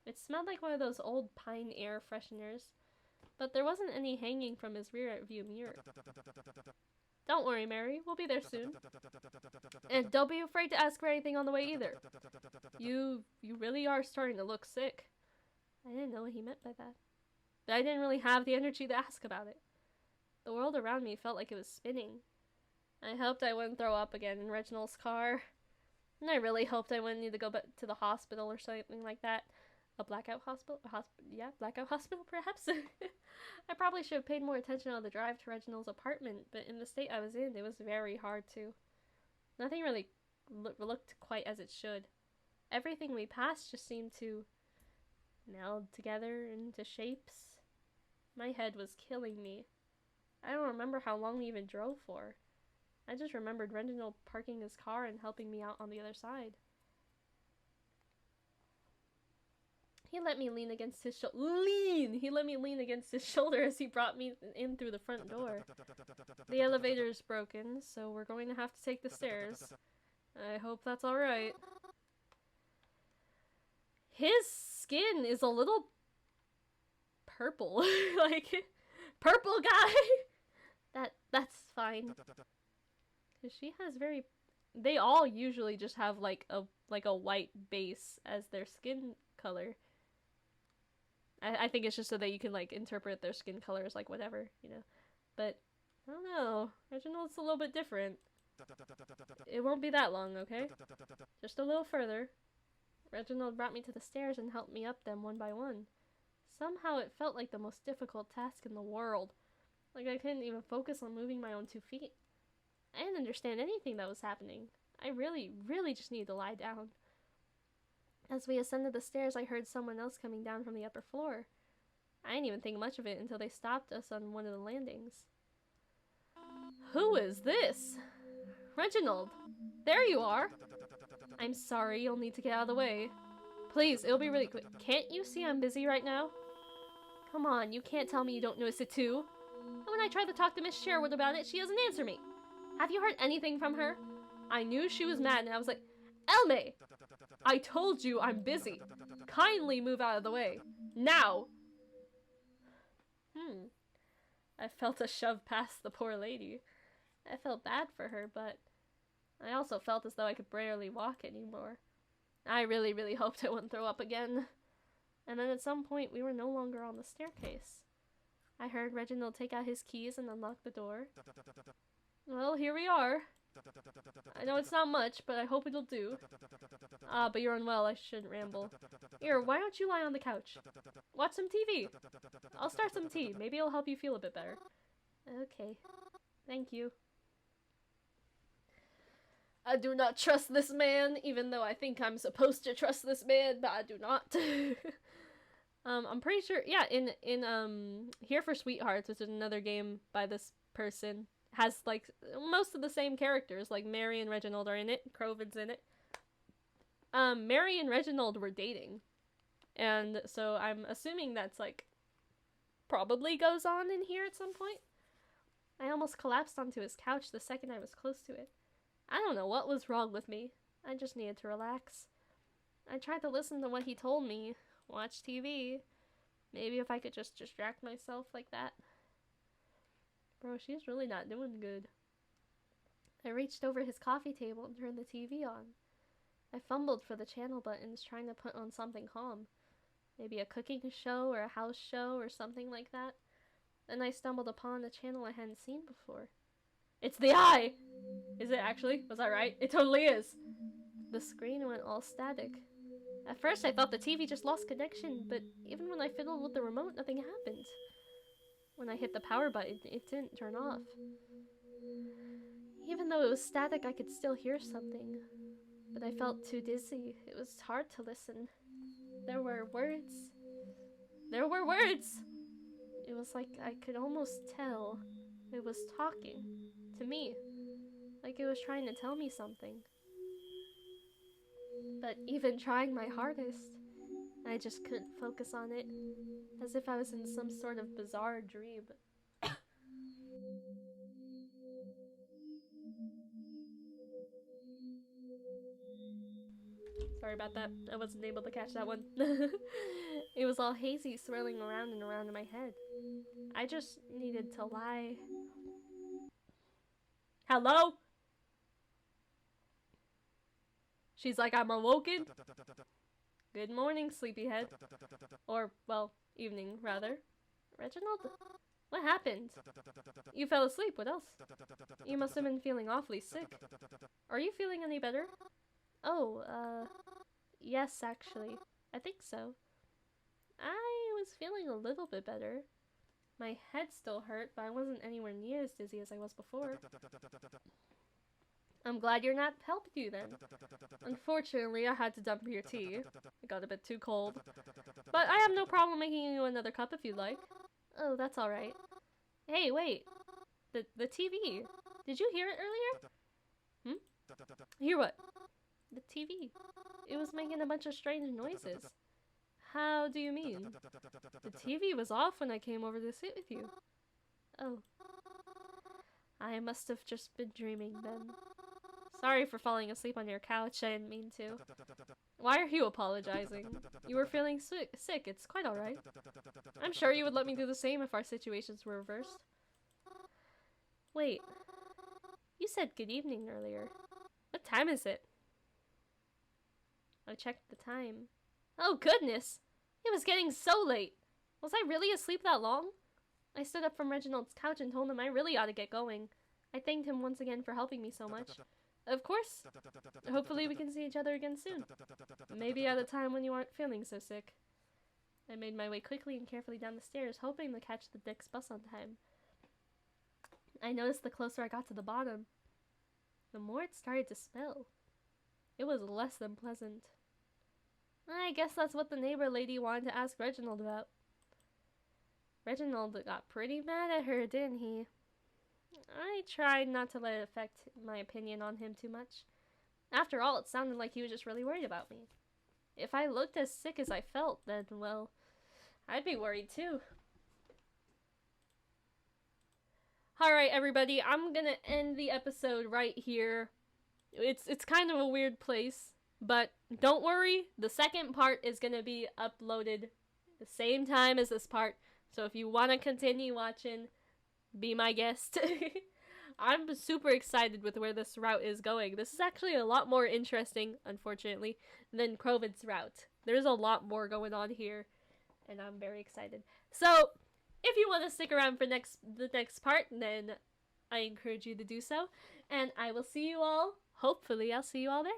It smelled like one of those old pine air fresheners, but there wasn't any hanging from his rear view mirror. Don't worry, Mary. We'll be there soon. And don't be afraid to ask for anything on the way either. You really are starting to look sick. I didn't know what he meant by that. But I didn't really have the energy to ask about it. The world around me felt like it was spinning. I hoped I wouldn't throw up again in Reginald's car. And I really hoped I wouldn't need to go back to the hospital or something like that. A blackout hospital? Yeah, blackout hospital, perhaps? I probably should have paid more attention on the drive to Reginald's apartment, but in the state I was in, it was very hard to. Nothing really looked quite as it should. Everything we passed just seemed to meld together into shapes. My head was killing me. I don't remember how long we even drove for. I just remembered Reginald parking his car and helping me out on the other side. He let me lean against his shoulder. He let me lean against his shoulder as he brought me in through the front door. The elevator's broken, so we're going to have to take the stairs. I hope that's alright. His skin is a little purple. Like, purple guy! That's fine. Cause she has they all usually just have like a white base as their skin color. I think it's just so that you can like interpret their skin color as like whatever, you know. But I don't know. Reginald's a little bit different. It won't be that long, okay? Just a little further. Reginald brought me to the stairs and helped me up them one by one. Somehow it felt like the most difficult task in the world. Like I couldn't even focus on moving my own 2 feet. I didn't understand anything that was happening. I really just needed to lie down. As we ascended the stairs, I heard someone else coming down from the upper floor. I didn't even think much of it until they stopped us on one of the landings. Who is this? Reginald! There you are! I'm sorry, you'll need to get out of the way. Please, it'll be really quick. Can't you see I'm busy right now? Come on, you can't tell me you don't notice it too. And when I tried to talk to Miss Sherwood about it, she doesn't answer me. Have you heard anything from her? I knew she was mad and I was like, Elme! I told you I'm busy. Kindly move out of the way. Now! I felt a shove past the poor lady. I felt bad for her, but I also felt as though I could barely walk anymore. I really hoped I wouldn't throw up again. And then at some point, we were no longer on the staircase. I heard Reginald take out his keys and unlock the door. Well, here we are. I know it's not much, but I hope it'll do. But you're unwell, I shouldn't ramble. Here, why don't you lie on the couch? Watch some TV. I'll start some tea. Maybe it'll help you feel a bit better. Okay. Thank you. I do not trust this man, even though I think I'm supposed to trust this man, but I do not. I'm pretty sure, yeah, in Here for Sweethearts, which is another game by this person, has, like, most of the same characters. Like, Mary and Reginald are in it. Crovin's in it. Mary and Reginald were dating. And so I'm assuming that's, like, probably goes on in here at some point. I almost collapsed onto his couch the second I was close to it. I don't know what was wrong with me. I just needed to relax. I tried to listen to what he told me. Watch TV. Maybe if I could just distract myself like that. Bro, she's really not doing good. I reached over his coffee table and turned the TV on. I fumbled for the channel buttons, trying to put on something calm. Maybe a cooking show or a house show or something like that. Then I stumbled upon a channel I hadn't seen before. It's The Eye! Is it actually? Was I right? It totally is! The screen went all static. At first I thought the TV just lost connection, but even when I fiddled with the remote, nothing happened. When I hit the power button, it didn't turn off. Even though it was static, I could still hear something. But I felt too dizzy. It was hard to listen. There were words. There were words! It was like I could almost tell it was talking to me. Like it was trying to tell me something. But even trying my hardest, I just couldn't focus on it. As if I was in some sort of bizarre dream. Sorry about that. I wasn't able to catch that one. It was all hazy, swirling around and around in my head. I just needed to lie. Hello? She's like, I'm awoken. Good morning, sleepyhead. Or, well, evening, rather. Reginald? What happened? You fell asleep, what else? You must have been feeling awfully sick. Are you feeling any better? Oh, yes, actually. I think so. I was feeling a little bit better. My head still hurt, but I wasn't anywhere near as dizzy as I was before. I'm glad your nap helped you then. Unfortunately, I had to dump your tea. It got a bit too cold. But I have no problem making you another cup if you'd like. Oh, that's alright. Hey, wait. The TV. Did you hear it earlier? Hear what? The TV. It was making a bunch of strange noises. How do you mean? The TV was off when I came over to sit with you. Oh. I must have just been dreaming then. Sorry for falling asleep on your couch, I didn't mean to. Why are you apologizing? You were feeling sick, it's quite alright. I'm sure you would let me do the same if our situations were reversed. Wait. You said good evening earlier. What time is it? I checked the time. Oh goodness! It was getting so late! Was I really asleep that long? I stood up from Reginald's couch and told him I really ought to get going. I thanked him once again for helping me so much. Of course. Hopefully we can see each other again soon. Maybe at a time when you aren't feeling so sick. I made my way quickly and carefully down the stairs, hoping to catch the next bus on time. I noticed the closer I got to the bottom, the more it started to smell. It was less than pleasant. I guess that's what the neighbor lady wanted to ask Reginald about. Reginald got pretty mad at her, didn't he? I tried not to let it affect my opinion on him too much. After all, it sounded like he was just really worried about me. If I looked as sick as I felt, then, well, I'd be worried too. Alright, everybody, I'm gonna end the episode right here. It's kind of a weird place, but don't worry, the second part is gonna be uploaded the same time as this part, so if you want to continue watching, be my guest. I'm super excited with where this route is going. This is actually a lot more interesting, unfortunately, than Croven's route. There's a lot more going on here, and I'm very excited. So, if you want to stick around for the next part, then I encourage you to do so, and I will see you all. Hopefully, I'll see you all there.